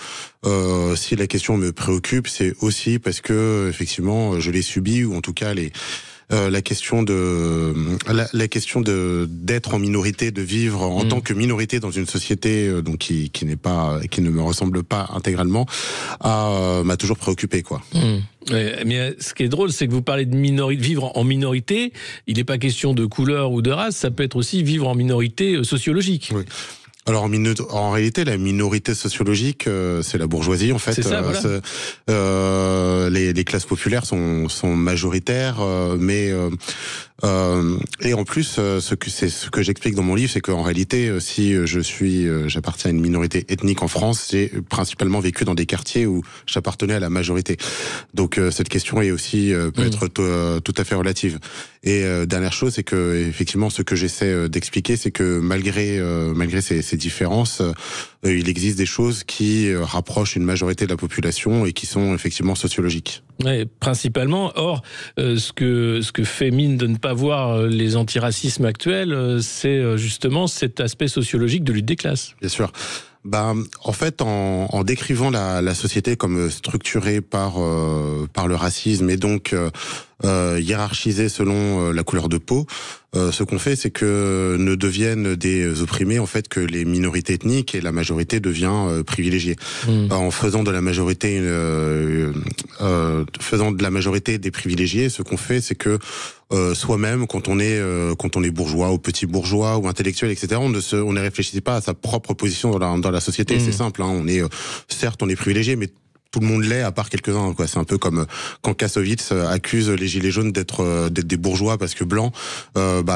si la question me préoccupe, c'est aussi parce que effectivement, je l'ai subi, ou en tout cas la question d'être en minorité, de vivre en tant que minorité dans une société donc qui ne me ressemble pas intégralement, m'a toujours préoccupé, quoi. Mais ce qui est drôle, c'est que vous parlez de vivre en minorité. Il n'est pas question de couleur ou de race. Ça peut être aussi vivre en minorité sociologique. Oui. Alors en réalité, la minorité sociologique, c'est la bourgeoisie en fait. C'est ça, voilà. Les classes populaires sont majoritaires, mais et en plus, ce que j'explique dans mon livre, c'est qu'en réalité, si j'appartiens à une minorité ethnique en France, j'ai principalement vécu dans des quartiers où j'appartenais à la majorité. Donc cette question est aussi peut être tout à fait relative. Et dernière chose, c'est que effectivement, ce que j'essaie d'expliquer, c'est que malgré ces différences, il existe des choses qui rapprochent une majorité de la population et qui sont effectivement sociologiques. Ouais, principalement. Or, ce que fait mine de ne pas voir les antiracismes actuels, c'est justement cet aspect sociologique de lutte des classes. Bien sûr. En fait, en décrivant la société comme structurée par le racisme et donc hiérarchisée selon la couleur de peau, ce qu'on fait, c'est que ne deviennent des opprimés en fait que les minorités ethniques, et la majorité devient privilégiée. En faisant de la majorité des privilégiés, ce qu'on fait, c'est que soi-même, quand on est bourgeois ou petit bourgeois ou intellectuel, etc., on ne réfléchit pas à sa propre position dans la société. C'est simple, certes on est privilégié, mais tout le monde l'est, à part quelques-uns, quoi. C'est un peu comme quand Kassovitz accuse les gilets jaunes d'être des bourgeois parce que blancs.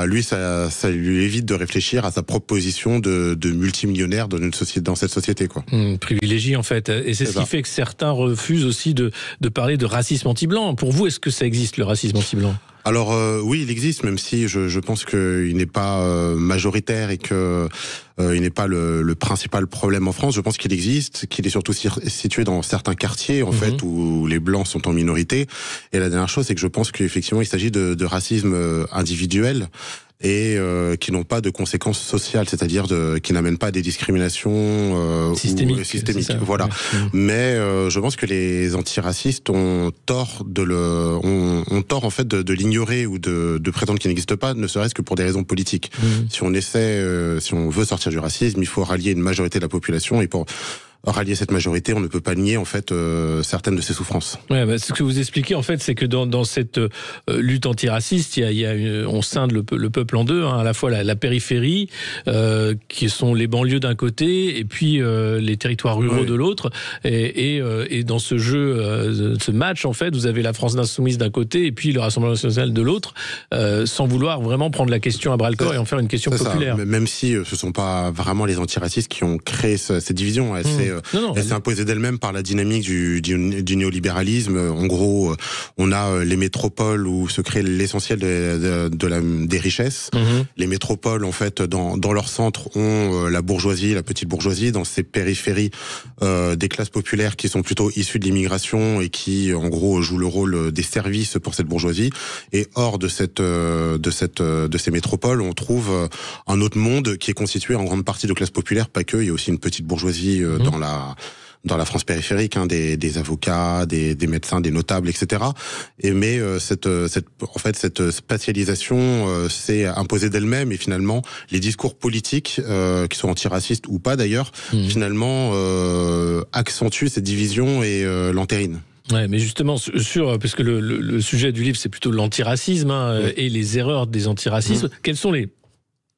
Lui, ça lui évite de réfléchir à sa propre position de multimillionnaire dans cette société, quoi. Privilégié, en fait. Et c'est ce qui fait que certains refusent aussi de parler de racisme anti-blanc. Pour vous, est-ce que ça existe, le racisme anti-blanc ? Alors oui, il existe, même si je pense qu'il n'est pas majoritaire et que il n'est pas le principal problème en France. Je pense qu'il existe, qu'il est surtout situé dans certains quartiers en fait où les blancs sont en minorité. Et la dernière chose, c'est que je pense qu'effectivement il s'agit de racisme individuel et qui n'ont pas de conséquences sociales, c'est-à-dire qui n'amènent pas à des discriminations systémiques. Voilà. Ouais. Mais je pense que les antiracistes ont tort en fait de l'ignorer ou de prétendre qu'il n'existe pas, ne serait-ce que pour des raisons politiques. Si on veut sortir du racisme, il faut rallier une majorité de la population, et pour rallier cette majorité, on ne peut pas nier en fait certaines de ses souffrances. Ouais, ce que vous expliquez en fait, c'est que dans cette lutte antiraciste, on scinde le peuple en deux, à la fois la périphérie, qui sont les banlieues d'un côté, et puis les territoires ruraux de l'autre. Et dans ce jeu, ce match en fait, vous avez la France insoumise d'un côté, et puis le Rassemblement national de l'autre, sans vouloir vraiment prendre la question à bras-le-corps et en faire une question populaire. Même si ce sont pas vraiment les antiracistes qui ont créé cette division, elle s'est imposée d'elle-même par la dynamique du néolibéralisme. En gros, on a les métropoles où se crée l'essentiel des richesses. Les métropoles, en fait, dans leur centre, ont la bourgeoisie, la petite bourgeoisie. Dans ces périphéries, des classes populaires qui sont plutôt issues de l'immigration et qui, en gros, jouent le rôle des services pour cette bourgeoisie. Et hors de ces métropoles, on trouve un autre monde qui est constitué en grande partie de classes populaires, pas que. Il y a aussi une petite bourgeoisie dans la France périphérique, des avocats, des médecins, des notables, etc. Mais cette spatialisation s'est imposée d'elle-même, et finalement les discours politiques, qui sont antiracistes ou pas d'ailleurs, finalement accentuent cette division et l'entérinent. Ouais, mais justement, puisque le sujet du livre c'est plutôt l'antiracisme et les erreurs des antiracismes, quels sont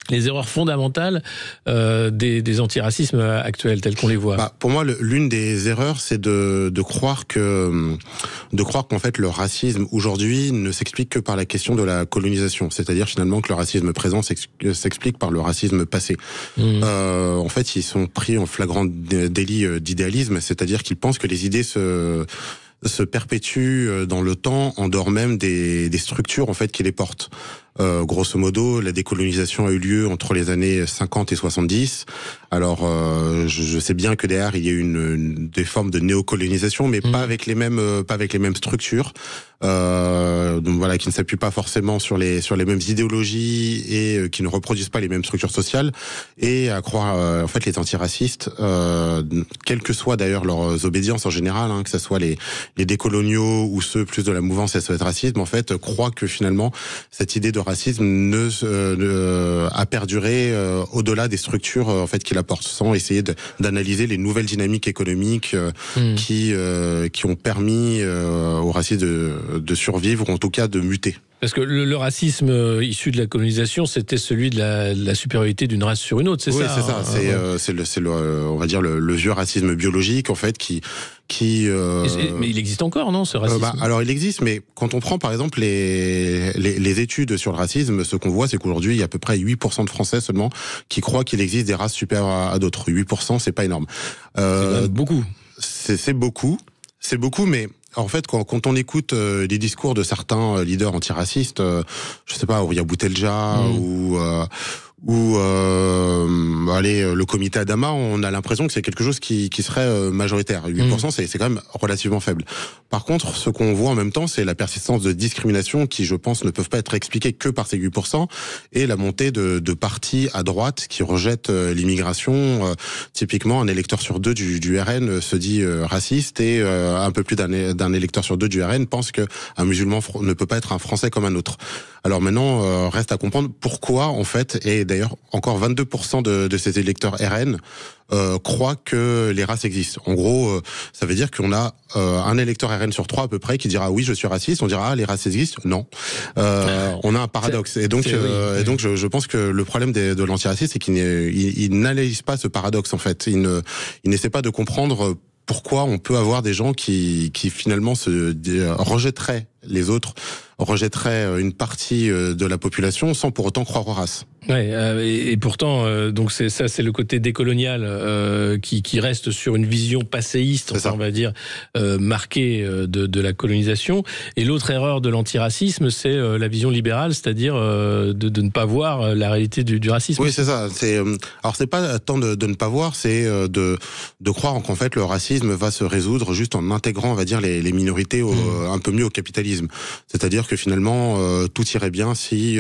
les erreurs fondamentales des antiracismes actuels tels qu'on les voit? Pour moi, l'une des erreurs, c'est de croire qu'en fait le racisme aujourd'hui ne s'explique que par la question de la colonisation. C'est-à-dire finalement que le racisme présent s'explique par le racisme passé. En fait, ils sont pris en flagrant délit d'idéalisme, c'est-à-dire qu'ils pensent que les idées se perpétuent dans le temps en dehors même des structures en fait qui les portent. Grosso modo, la décolonisation a eu lieu entre les années 50 et 70. Alors, je sais bien que derrière il y a eu des formes de néocolonisation, mais pas avec les mêmes structures. Donc voilà, qui ne s'appuient pas forcément sur les mêmes idéologies et qui ne reproduisent pas les mêmes structures sociales. Et à croire, en fait, les antiracistes, quelles que soient d'ailleurs leurs obédiences en général, que ce soit les décoloniaux ou ceux plus de la mouvance SOS Racisme, en fait, croient que finalement cette idée de racisme a perduré au-delà des structures en fait qui la portent, sans essayer d'analyser les nouvelles dynamiques économiques qui ont permis au racisme de survivre, ou en tout cas de muter. Parce que le racisme issu de la colonisation, c'était celui de la supériorité d'une race sur une autre, c'est ça? Oui, c'est ça. C'est on va dire le vieux racisme biologique, en fait, qui. Mais il existe encore, non, ce racisme? Alors, il existe, mais quand on prend, par exemple, les études sur le racisme, ce qu'on voit, c'est qu'aujourd'hui, il y a à peu près 8% de Français seulement qui croient qu'il existe des races supérieures à d'autres. 8%, c'est pas énorme. C'est beaucoup. C'est beaucoup. C'est beaucoup, mais en fait, quand on écoute les discours de certains leaders antiracistes, je sais pas, Ouria Boutelja ou le comité Adama, on a l'impression que c'est quelque chose qui serait majoritaire. 8%, c'est quand même relativement faible. Par contre, ce qu'on voit en même temps, c'est la persistance de discrimination qui, je pense, ne peuvent pas être expliquées que par ces 8%, et la montée de partis à droite qui rejettent l'immigration. Typiquement, un électeur sur deux du RN se dit raciste, et un peu plus d'un électeur sur deux du RN pense qu'un musulman ne peut pas être un Français comme un autre. Alors maintenant, reste à comprendre pourquoi, en fait, et d'ailleurs, encore 22% de ces électeurs RN croient que les races existent. En gros, ça veut dire qu'on a un électeur RN sur 3 à peu près qui dira oui, je suis raciste. On dira les races existent. Non. On a un paradoxe. Et donc, je pense que le problème de l'antiracisme, c'est qu'il n'analyse pas ce paradoxe, en fait. Il n'essaie pas de comprendre pourquoi on peut avoir des gens qui finalement rejetteraient les autres, rejetteraient une partie de la population sans pour autant croire aux races. Ouais, et pourtant, donc c'est le côté décolonial qui reste sur une vision passéiste, on va dire, marquée de la colonisation. Et l'autre erreur de l'antiracisme, c'est la vision libérale, c'est-à-dire de ne pas voir la réalité du racisme. Oui, c'est ça. Alors c'est pas tant de ne pas voir, c'est de croire qu'en fait le racisme va se résoudre juste en intégrant, on va dire, les minorités un peu mieux au capitalisme. C'est-à-dire que finalement tout irait bien si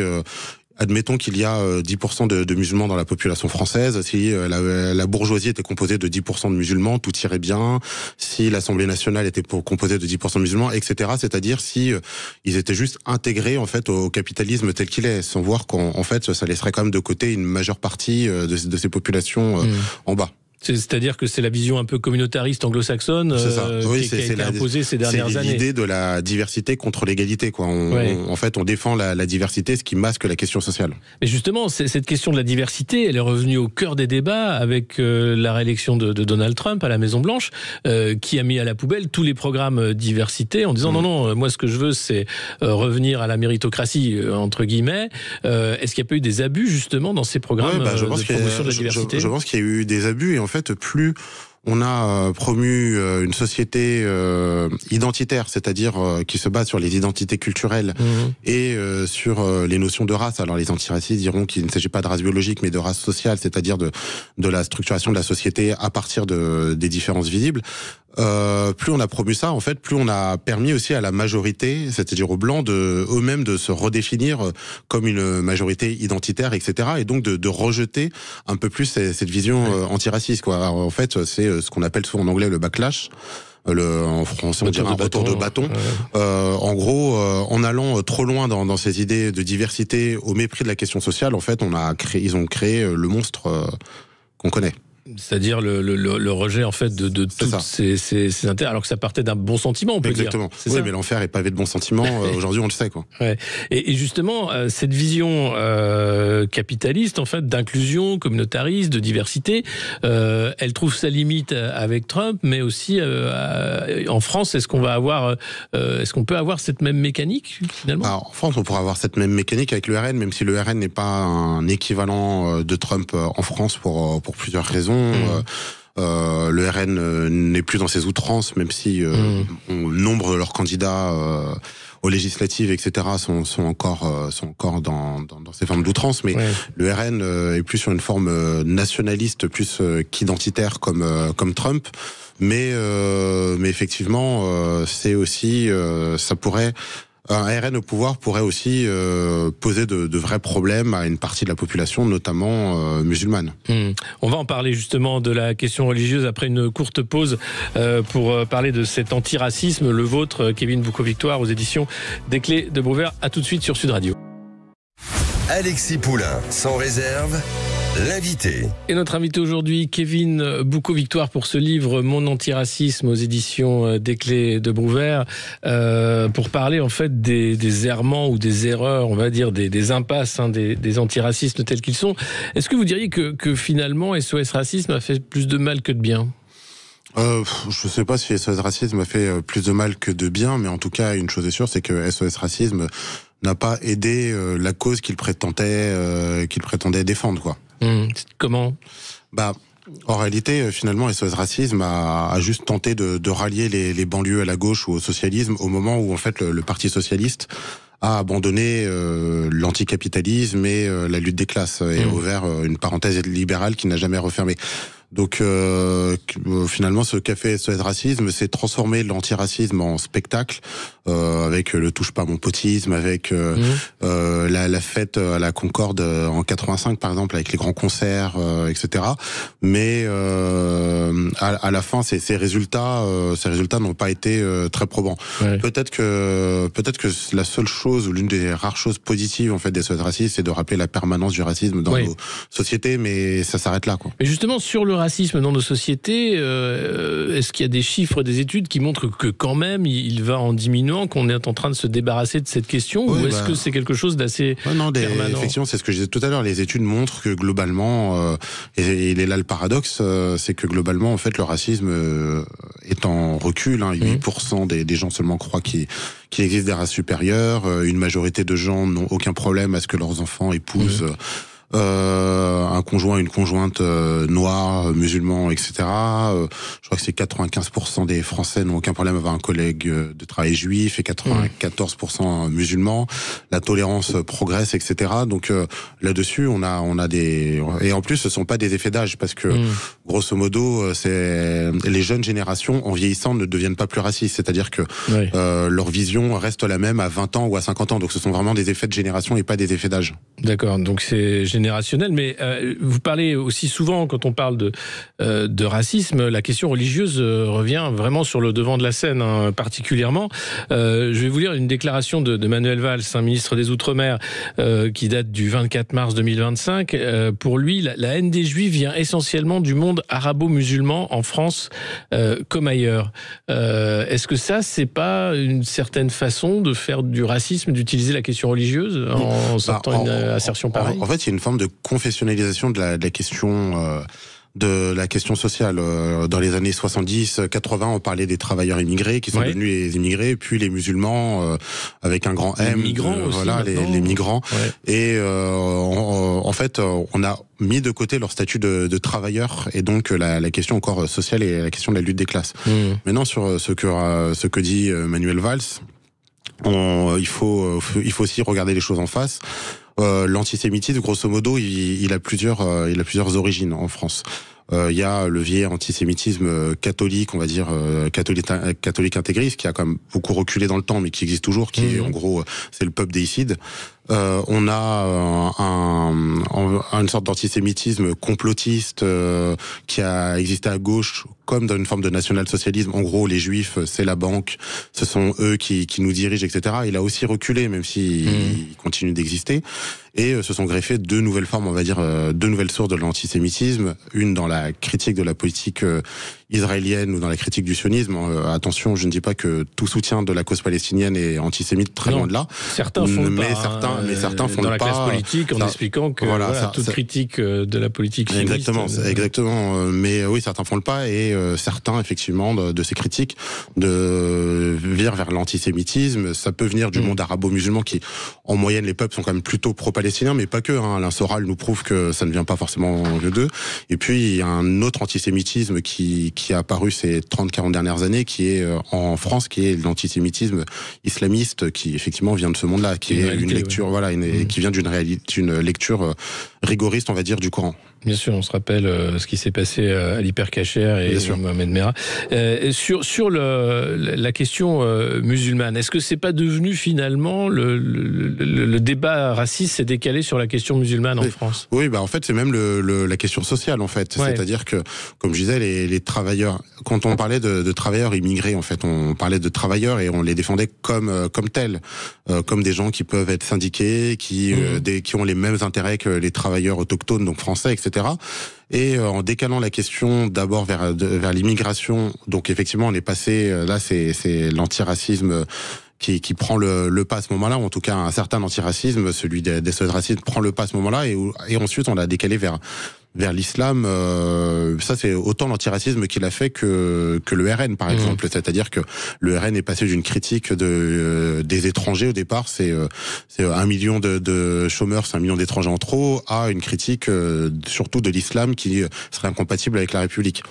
admettons qu'il y a 10% de musulmans dans la population française. Si la bourgeoisie était composée de 10% de musulmans, tout irait bien. Si l'Assemblée nationale était composée de 10% de musulmans, etc. C'est-à-dire si ils étaient juste intégrés en fait au capitalisme tel qu'il est, sans voir qu'en fait ça laisserait quand même de côté une majeure partie de ces populations en bas. C'est-à-dire que c'est la vision un peu communautariste anglo-saxonne qui a été imposée ces dernières années. C'est l'idée de la diversité contre l'égalité, quoi. En fait, on défend la diversité, ce qui masque la question sociale. Mais justement, cette question de la diversité, elle est revenue au cœur des débats avec la réélection de Donald Trump à la Maison-Blanche, qui a mis à la poubelle tous les programmes diversité en disant non, moi ce que je veux c'est revenir à la méritocratie, entre guillemets. Est-ce qu'il n'y a pas eu des abus justement dans ces programmes de promotion de la diversité? Je pense qu'il y a eu des abus, et en fait, plus on a promu une société identitaire, c'est-à-dire qui se base sur les identités culturelles et sur les notions de race. Alors les antiracistes diront qu'il ne s'agit pas de race biologique, mais de race sociale, c'est-à-dire de la structuration de la société à partir des différences visibles. Plus on a promu ça, en fait, plus on a permis aussi à la majorité, c'est-à-dire aux blancs, eux-mêmes de se redéfinir comme une majorité identitaire, etc. Et donc de rejeter un peu plus cette vision antiraciste, quoi. Alors, en fait, c'est ce qu'on appelle souvent en anglais le backlash. En français on dirait un retour de bâton. En gros, en allant trop loin dans ces idées de diversité au mépris de la question sociale, en fait, ils ont créé le monstre qu'on connaît. C'est-à-dire le rejet en fait de toutes ces intérêts, alors que ça partait d'un bon sentiment, on peut dire. Exactement. Oui, mais l'enfer est pavé de bons sentiments. Aujourd'hui, on le sait, quoi. Ouais. Et justement, cette vision capitaliste, en fait, d'inclusion, communautariste, de diversité, elle trouve sa limite avec Trump, mais aussi en France. Est-ce qu'on peut avoir cette même mécanique finalement? En France, on pourrait avoir cette même mécanique avec le RN, même si le RN n'est pas un équivalent de Trump en France pour plusieurs raisons. Le RN n'est plus dans ses outrances, même si nombre de leurs candidats aux législatives, etc., sont encore dans ces formes d'outrance. Mais le RN est plus sur une forme nationaliste, plus qu'identitaire comme Trump. Mais effectivement, c'est aussi, ça pourrait. Un RN au pouvoir pourrait aussi poser de vrais problèmes à une partie de la population, notamment musulmane. On va en parler justement de la question religieuse après une courte pause pour parler de cet antiracisme, le vôtre, Kevin Boucault-Victoire, aux éditions des Clés de Brouwer. À tout de suite sur Sud Radio. Alexis Poulain, sans réserve, l'invité. Et notre invité aujourd'hui, Kevin Boucault-Victoire, pour ce livre Mon antiracisme aux éditions des Clés de Brouwer, pour parler en fait des errements ou des erreurs, on va dire des impasses des antiracistes tels qu'ils sont. Est-ce que vous diriez que finalement SOS Racisme a fait plus de mal que de bien ? Je sais pas si SOS Racisme a fait plus de mal que de bien, mais en tout cas, une chose est sûre, c'est que SOS Racisme n'a pas aidé la cause qu'il prétendait défendre, quoi. Comment ? En réalité, finalement, SOS Racisme a juste tenté de rallier les banlieues à la gauche ou au socialisme au moment où, en fait, le Parti socialiste a abandonné l'anticapitalisme et la lutte des classes et ouvert une parenthèse libérale qui n'a jamais refermé. Donc finalement, ce qu'a fait SOS Racisme, c'est transformer l'antiracisme en spectacle, avec le touche pas à mon potisme, avec la fête à la Concorde en 85 par exemple, avec les grands concerts, etc. Mais à la fin, ces résultats n'ont pas été très probants. Peut-être que la seule chose ou l'une des rares choses positives en fait des SOS Racisme, c'est de rappeler la permanence du racisme dans nos sociétés, mais ça s'arrête là, quoi. Mais justement, sur le racisme dans nos sociétés, est-ce qu'il y a des chiffres, des études qui montrent que quand même il va en diminuant, qu'on est en train de se débarrasser de cette question, ou est-ce que c'est quelque chose d'assez permanent ? Effectivement, c'est ce que je disais tout à l'heure, les études montrent que globalement, et il est là le paradoxe, c'est que globalement, en fait, le racisme est en recul. 8% des gens seulement croient qu'il existe des races supérieures, une majorité de gens n'ont aucun problème à ce que leurs enfants épousent un conjoint, une conjointe noire, musulman, etc. Je crois que c'est 95% des Français n'ont aucun problème à avoir un collègue de travail juif et 94% musulmans. La tolérance progresse, etc. Donc là-dessus, on a des... Et en plus, ce sont pas des effets d'âge, parce que grosso modo, c'est les jeunes générations, en vieillissant, ne deviennent pas plus racistes. C'est-à-dire que leur vision reste la même à 20 ans ou à 50 ans. Donc ce sont vraiment des effets de génération et pas des effets d'âge. D'accord, donc c'est générationnel, mais vous parlez aussi souvent, quand on parle de racisme, la question religieuse revient vraiment sur le devant de la scène, particulièrement. Je vais vous lire une déclaration de Manuel Valls, ministre des Outre-mer, qui date du 24 mars 2025. Pour lui, la haine des Juifs vient essentiellement du monde arabo-musulman, en France comme ailleurs. Est-ce que ça, c'est pas une certaine façon de faire du racisme, d'utiliser la question religieuse en sortant une assertion pareille ? En fait, il y a une forme de confessionnalisation de la question sociale. Dans les années 70-80, on parlait des travailleurs immigrés qui sont devenus les immigrés, puis les musulmans avec un grand M, les migrants aussi, les migrants. Et en fait, on a mis de côté leur statut de travailleur, et donc la question encore sociale et la question de la lutte des classes. Maintenant, sur ce que dit Manuel Valls, il faut aussi regarder les choses en face. L'antisémitisme, grosso modo, il a plusieurs origines en France. Il y a le vieil antisémitisme catholique, on va dire catholique intégriste, qui a quand même beaucoup reculé dans le temps, mais qui existe toujours, qui est en gros, c'est le peuple déicide. On a une sorte d'antisémitisme complotiste qui a existé à gauche, comme dans une forme de national-socialisme. En gros, les Juifs, c'est la banque, ce sont eux qui nous dirigent, etc. Il a aussi reculé, même s'il continue d'exister. Et se sont greffées deux nouvelles formes, on va dire, deux nouvelles sources de l'antisémitisme. Une dans la critique de la politique israélienne ou dans la critique du sionisme. Attention, je ne dis pas que tout soutien de la cause palestinienne est antisémite, très loin de là. Certains font mais le pas. Certains font dans le la pas. classe politique, en expliquant que toute critique de la politique sioniste. Exactement. Mais oui, certains font le pas et certains, effectivement, de ces critiques virent vers l'antisémitisme. Ça peut venir du monde arabo-musulman qui, en moyenne, les peuples sont quand même plutôt pro-palestiniens, mais pas que. Alain Soral nous prouve que ça ne vient pas forcément d'eux. Et puis, il y a un autre antisémitisme qui a apparu ces 30-40 dernières années, qui est en France, qui est l'antisémitisme islamiste, qui effectivement vient de ce monde-là, qui est une lecture, qui vient d'une lecture rigoriste, on va dire, du Coran. Bien sûr, on se rappelle ce qui s'est passé à l'hypercachère et Mohamed Merah. Sur la question musulmane, est-ce que c'est pas devenu finalement le débat raciste s'est décalé sur la question musulmane en France? Oui, en fait, c'est même la question sociale, en fait. Ouais. C'est-à-dire que, comme je disais, les travailleurs, quand on parlait de travailleurs immigrés, en fait, on parlait de travailleurs et on les défendait comme tels, comme des gens qui peuvent être syndiqués, qui ont les mêmes intérêts que les travailleurs autochtones, donc français, etc. Et en décalant la question d'abord vers l'immigration, donc effectivement on est passé, là c'est l'antiracisme qui prend le pas à ce moment-là, ou en tout cas un certain antiracisme, celui des seuils racistes prend le pas à ce moment-là, et ensuite on l'a décalé vers l'islam. Ça c'est autant l'antiracisme qu'il a fait que le RN par exemple, c'est-à-dire que le RN est passé d'une critique des étrangers au départ, c'est 1 million de chômeurs, c'est 1 million d'étrangers en trop, à une critique surtout de l'islam qui serait incompatible avec la République.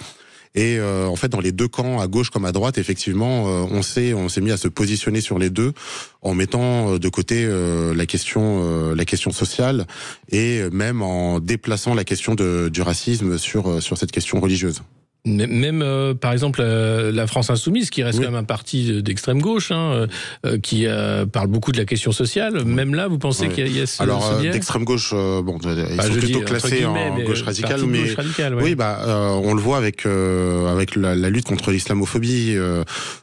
Et en fait, dans les deux camps, à gauche comme à droite, effectivement, on s'est mis à se positionner sur les deux, en mettant de côté la question sociale et même en déplaçant la question du racisme sur cette question religieuse. Même, par exemple, la France Insoumise, qui reste quand même un parti d'extrême gauche, qui parle beaucoup de la question sociale, même là, vous pensez qu'il y a ce biais ? D'extrême gauche, ils sont plutôt classés en gauche radicale, mais oui, on le voit avec la lutte contre l'islamophobie,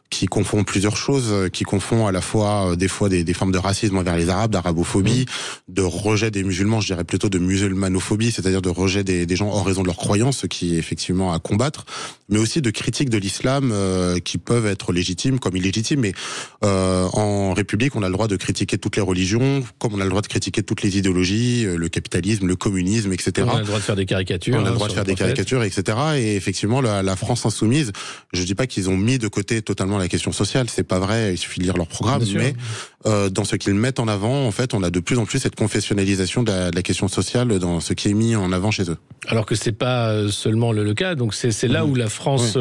qui confond plusieurs choses, qui confond à la fois des formes de racisme envers les Arabes, d'arabophobie, de rejet des musulmans, je dirais plutôt de musulmanophobie, c'est-à-dire de rejet des gens en raison de leurs croyances, ce qui est effectivement à combattre, mais aussi de critiques de l'islam qui peuvent être légitimes comme illégitimes. Mais en République, on a le droit de critiquer toutes les religions, comme on a le droit de critiquer toutes les idéologies, le capitalisme, le communisme, etc. On a le droit de faire des caricatures. On a le droit de faire des caricatures, etc. Et effectivement, la France Insoumise, je dis pas qu'ils ont mis de côté totalement la question sociale, c'est pas vrai, il suffit de lire leur programme, mais dans ce qu'ils mettent en avant, en fait, on a de plus en plus cette confessionnalisation de la question sociale dans ce qui est mis en avant chez eux. Alors que c'est pas seulement le cas, donc c'est là où la France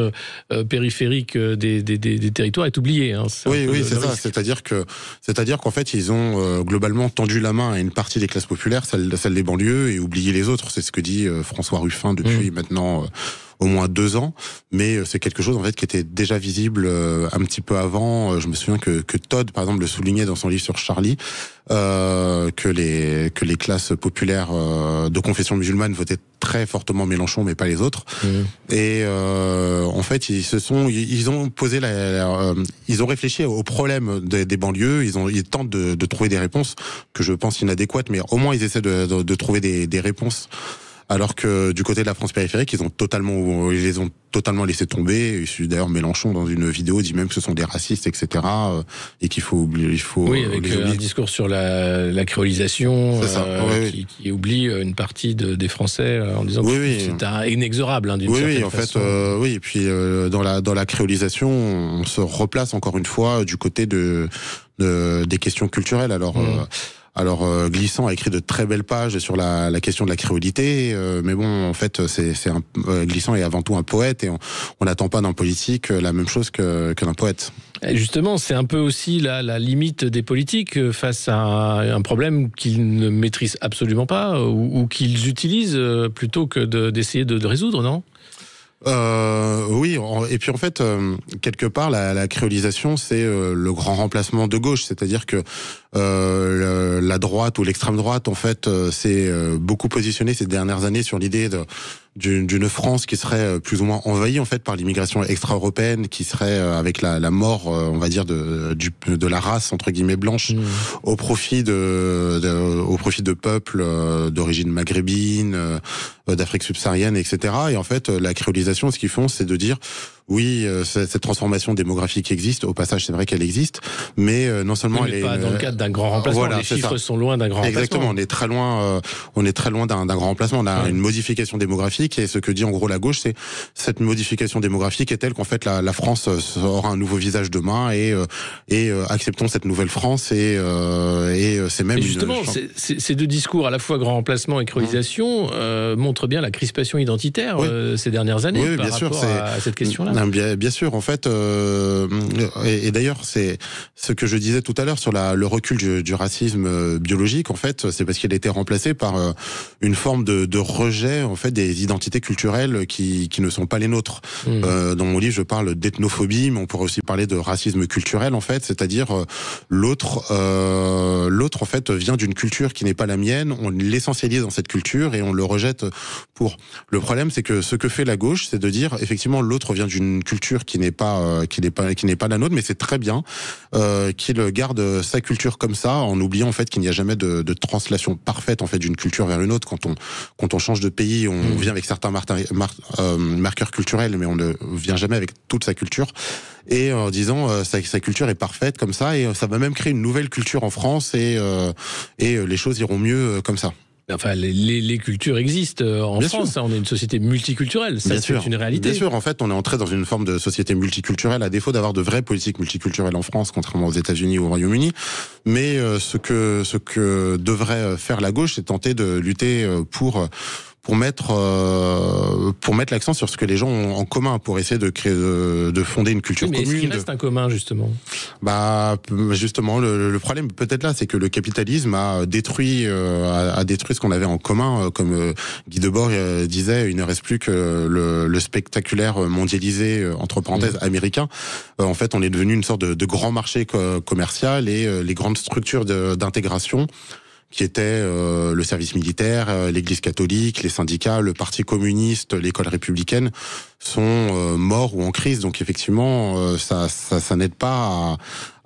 périphérique des territoires est oubliée. Oui, c'est ça. C'est-à-dire qu'en fait, ils ont globalement tendu la main à une partie des classes populaires, celle des banlieues, et oublié les autres. C'est ce que dit François Ruffin depuis maintenant au moins 2 ans, mais c'est quelque chose en fait qui était déjà visible un petit peu avant. Je me souviens que Todd, par exemple, le soulignait dans son livre sur Charlie, que les classes populaires de confession musulmane votaient très fortement Mélenchon, mais pas les autres. Et en fait, ils ont posé ils ont réfléchi au problème des banlieues. Ils tentent de trouver des réponses que je pense inadéquates, mais au moins ils essaient de trouver des réponses. Alors que du côté de la France périphérique, ils les ont totalement laissé tomber. D'ailleurs, Mélenchon, dans une vidéo, dit même que ce sont des racistes, etc. Et qu'il faut oui, avec un discours sur la créolisation, qui oublie une partie des Français en disant que c'est inexorable d'une certaine façon. Oui, et puis dans la créolisation, on se replace encore une fois du côté des questions culturelles. Alors Glissant a écrit de très belles pages sur la question de la créolité, mais bon, en fait, Glissant est avant tout un poète, et on n'attend pas d'un politique la même chose que d'un poète. Et justement, c'est un peu aussi la limite des politiques face à un problème qu'ils ne maîtrisent absolument pas, ou qu'ils utilisent plutôt que d'essayer de résoudre, non ? Oui, et puis en fait, quelque part, la créolisation, c'est le grand remplacement de gauche, c'est-à-dire que la droite ou l'extrême droite, en fait, s'est beaucoup positionnée ces dernières années sur l'idée d'une France qui serait plus ou moins envahie en fait par l'immigration extra-européenne, qui serait avec la mort, on va dire, de la race entre guillemets blanche, au profit de peuples d'origine maghrébine, d'Afrique subsaharienne, etc. Et en fait, la créolisation, ce qu'ils font, c'est de dire oui, cette transformation démographique existe. Au passage, c'est vrai qu'elle existe, mais non seulement elle est pas dans le cadre d'un grand remplacement. Voilà, les chiffres sont loin d'un grand remplacement. Exactement, on est très loin d'un grand remplacement. On a une modification démographique, et ce que dit en gros la gauche, c'est cette modification démographique est telle qu'en fait la France aura un nouveau visage demain, et acceptons cette nouvelle France, et c'est même. Et justement, ces deux discours, à la fois grand remplacement et créolisation, montrent bien la crispation identitaire ces dernières années par rapport à cette question-là. Bien sûr, en fait, et d'ailleurs, c'est ce que je disais tout à l'heure sur le recul du racisme biologique. En fait, c'est parce qu'il a été remplacé par une forme de rejet, en fait, des identités culturelles qui ne sont pas les nôtres. Dans mon livre, je parle d'ethnophobie, mais on pourrait aussi parler de racisme culturel, en fait, c'est-à-dire l'autre, en fait, vient d'une culture qui n'est pas la mienne. On l'essentialise dans cette culture et on le rejette pour. Le problème, c'est que ce que fait la gauche, c'est de dire effectivement l'autre vient d'une culture qui n'est pas la nôtre, mais c'est très bien qu'il garde sa culture comme ça, en oubliant en fait qu'il n'y a jamais de translation parfaite en fait d'une culture vers une autre. Quand on change de pays, on vient avec certains marqueurs culturels, mais on ne vient jamais avec toute sa culture. Et en disant sa culture est parfaite comme ça, et ça va même créer une nouvelle culture en France, et les choses iront mieux comme ça. Enfin, les cultures existent en France. On est une société multiculturelle. Ça, c'est une réalité. Bien sûr, en fait, on est entré dans une forme de société multiculturelle, à défaut d'avoir de vraies politiques multiculturelles en France, contrairement aux États-Unis ou au Royaume-Uni. Mais ce que devrait faire la gauche, c'est tenter de lutter pour mettre l'accent sur ce que les gens ont en commun, pour essayer de fonder une culture commune. Mais est-ce qu'il reste un commun, justement ? Justement, le problème peut-être là, c'est que le capitalisme a détruit ce qu'on avait en commun. Comme Guy Debord disait, il ne reste plus que le spectaculaire mondialisé, entre parenthèses, américain. En fait, on est devenu une sorte de grand marché commercial, et les grandes structures d'intégration qui étaient le service militaire, l'Église catholique, les syndicats, le Parti communiste, l'école républicaine, sont morts ou en crise. Donc effectivement, ça n'aide pas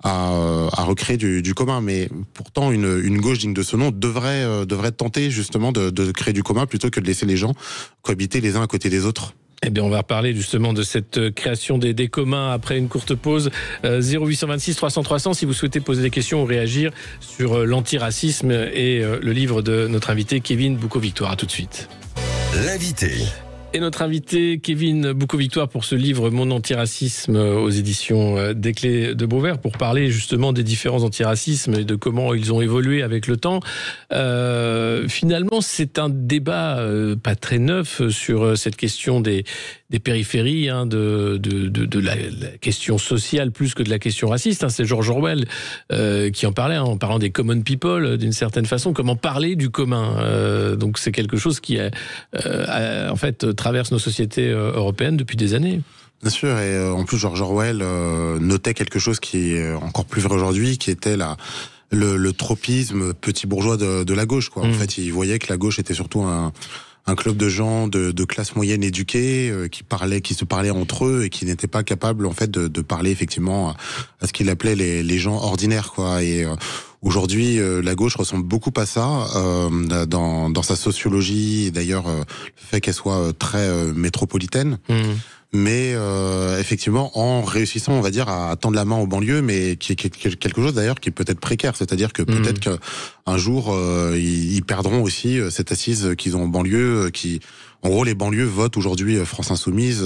à recréer du commun. Mais pourtant, une gauche digne de ce nom devrait tenter justement de créer du commun, plutôt que de laisser les gens cohabiter les uns à côté des autres. Eh bien, on va reparler justement de cette création des communs après une courte pause. 0826 300 300 si vous souhaitez poser des questions ou réagir sur l'antiracisme et le livre de notre invité Kevin Boucault-Victoire. À tout de suite. L'invité. Et notre invité, Kevin Boucault-Victoire, pour ce livre « Mon antiracisme » aux éditions des Clés de Beauvert, pour parler justement des différents antiracismes et de comment ils ont évolué avec le temps. Finalement, c'est un débat pas très neuf sur cette question des périphéries, de la question sociale plus que de la question raciste. C'est George Orwell qui en parlait, en parlant des common people, d'une certaine façon. Comment parler du commun. Donc c'est quelque chose qui en fait traverse nos sociétés européennes depuis des années. Bien sûr, et en plus George Orwell notait quelque chose qui est encore plus vrai aujourd'hui, qui était le tropisme petit bourgeois de la gauche, quoi. En fait, il voyait que la gauche était surtout un club de gens de classe moyenne éduqués qui se parlaient entre eux et qui n'étaient pas capables en fait de parler effectivement à ce qu'il appelait les gens ordinaires, quoi. Et aujourd'hui, la gauche ressemble beaucoup à ça dans sa sociologie, et d'ailleurs le fait qu'elle soit très métropolitaine. Mais effectivement, en réussissant, on va dire, à tendre la main aux banlieues, mais qui est quelque chose d'ailleurs qui peut être précaire, c'est-à-dire que peut-être qu'un jour ils perdront aussi cette assise qu'ils ont en banlieue, en gros, les banlieues votent aujourd'hui France Insoumise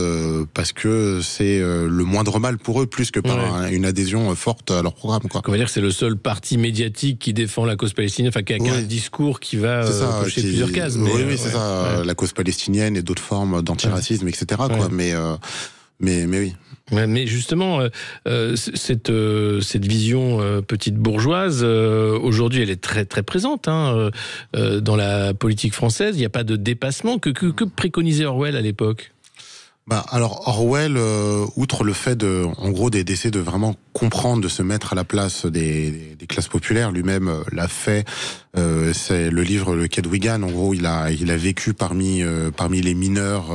parce que c'est le moindre mal pour eux, plus que par une adhésion forte à leur programme, quoi. On va dire que c'est le seul parti médiatique qui défend la cause palestinienne, enfin qui a un discours qui va cocher plusieurs cases. Mais c'est ça, la cause palestinienne et d'autres formes d'antiracisme, etc. Quoi. Mais oui. Mais justement, cette vision petite bourgeoise, aujourd'hui, elle est très très présente dans la politique française. Il n'y a pas de dépassement. Que préconisait Orwell à l'époque ? Alors Orwell, outre le fait d'essayer de vraiment comprendre, de se mettre à la place des classes populaires, lui-même l'a fait. C'est le livre Le Quai de Wigan. En gros, il a vécu parmi les mineurs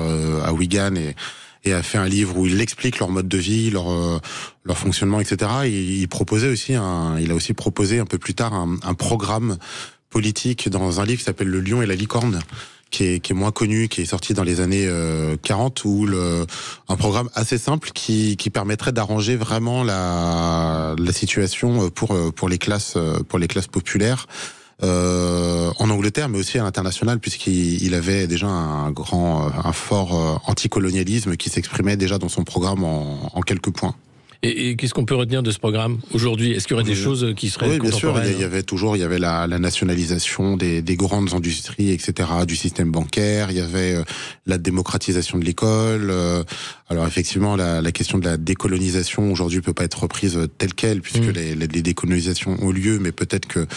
à Wigan et a fait un livre où il explique leur mode de vie, leur fonctionnement, etc. Et il a aussi proposé un peu plus tard un programme politique dans un livre qui s'appelle Le Lion et la licorne, qui est moins connu, qui est sorti dans les années 40, où un programme assez simple qui permettrait d'arranger vraiment la situation pour les classes populaires en Angleterre, mais aussi à l'international, puisqu'il avait déjà un fort anticolonialisme qui s'exprimait déjà dans son programme en quelques points. Et qu'est-ce qu'on peut retenir de ce programme aujourd'hui? Est-ce qu'il y aurait des choses qui seraient contemporaines? Bien sûr. Il y avait la nationalisation des grandes industries, etc., du système bancaire. Il y avait la démocratisation de l'école. Alors effectivement, la question de la décolonisation aujourd'hui peut pas être reprise telle quelle, puisque les décolonisations ont lieu, mais peut-être que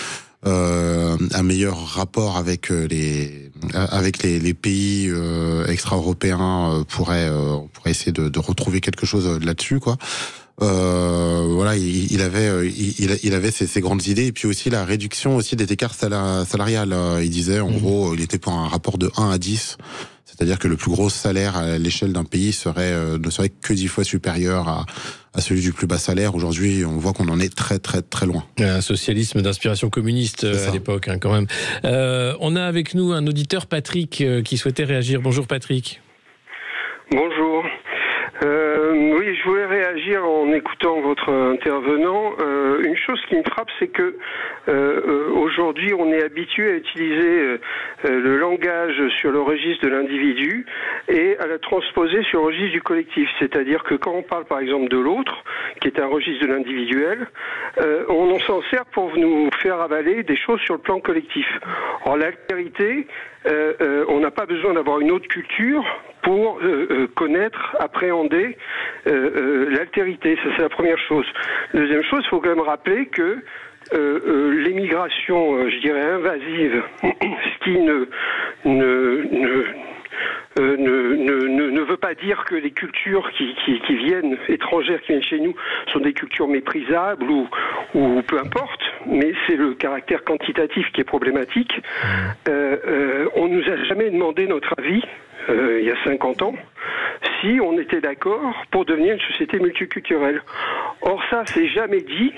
un meilleur rapport avec les pays extra-européens pourrait essayer de retrouver quelque chose là-dessus, quoi. Il avait ces grandes idées, et puis aussi la réduction aussi des écarts salariales. Il disait, en gros, il était pour un rapport de 1 à 10. C'est-à-dire que le plus gros salaire à l'échelle d'un pays ne serait que 10 fois supérieur à celui du plus bas salaire. Aujourd'hui, on voit qu'on en est très très très loin. Un socialisme d'inspiration communiste à l'époque, quand même. On a avec nous un auditeur, Patrick, qui souhaitait réagir. Bonjour Patrick. Bonjour. Oui, je voulais réagir en écoutant votre intervenant. Une chose qui me frappe, c'est que aujourd'hui, on est habitué à utiliser le langage sur le registre de l'individu et à la transposer sur le registre du collectif. C'est-à-dire que quand on parle, par exemple, de l'autre, qui est un registre de l'individuel, on s'en sert pour nous faire avaler des choses sur le plan collectif. Or, l'altérité, on n'a pas besoin d'avoir une autre culture pour connaître, appréhender l'altérité. Ça, c'est la première chose. Deuxième chose, il faut quand même rappeler que l'émigration, je dirais, invasive, ce qui ne veut pas dire que les cultures qui viennent, étrangères, qui viennent chez nous, sont des cultures méprisables ou peu importe, mais c'est le caractère quantitatif qui est problématique. On nous a jamais demandé notre avis, il y a 50 ans, si on était d'accord pour devenir une société multiculturelle. Or ça, c'est jamais dit.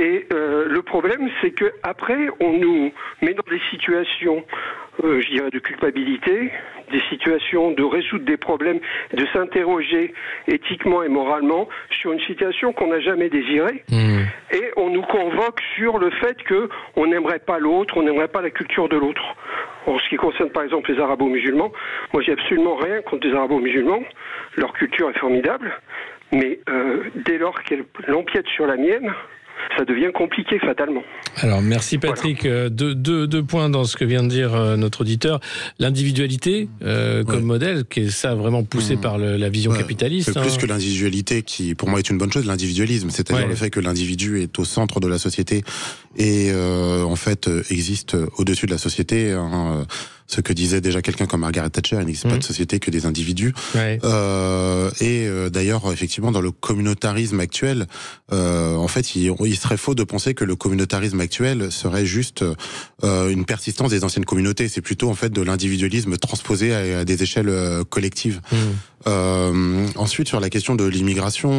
Et le problème, c'est que après, on nous met dans des situations, je dirais, de culpabilité, des situations de résoudre des problèmes, de s'interroger éthiquement et moralement sur une situation qu'on n'a jamais désirée. Et on nous convoque sur le fait qu'on n'aimerait pas l'autre, on n'aimerait pas la culture de l'autre. En ce qui concerne par exemple les arabo-musulmans, moi j'ai absolument rien contre les arabo-musulmans, leur culture est formidable, mais dès lors qu'elle empiète sur la mienne, ça devient compliqué fatalement. Alors merci Patrick. Voilà. Deux points dans ce que vient de dire notre auditeur. L'individualité comme modèle, qui est ça vraiment poussé par la vision capitaliste. Plus que l'individualité, qui pour moi est une bonne chose, l'individualisme, c'est-à-dire le fait que l'individu est au centre de la société et en fait existe au-dessus de la société. Ce que disait déjà quelqu'un comme Margaret Thatcher, il n'existe pas de société que des individus. D'ailleurs, effectivement, dans le communautarisme actuel, en fait, il serait faux de penser que le communautarisme actuel serait juste une persistance des anciennes communautés. C'est plutôt en fait de l'individualisme transposé à des échelles collectives. Ensuite, sur la question de l'immigration,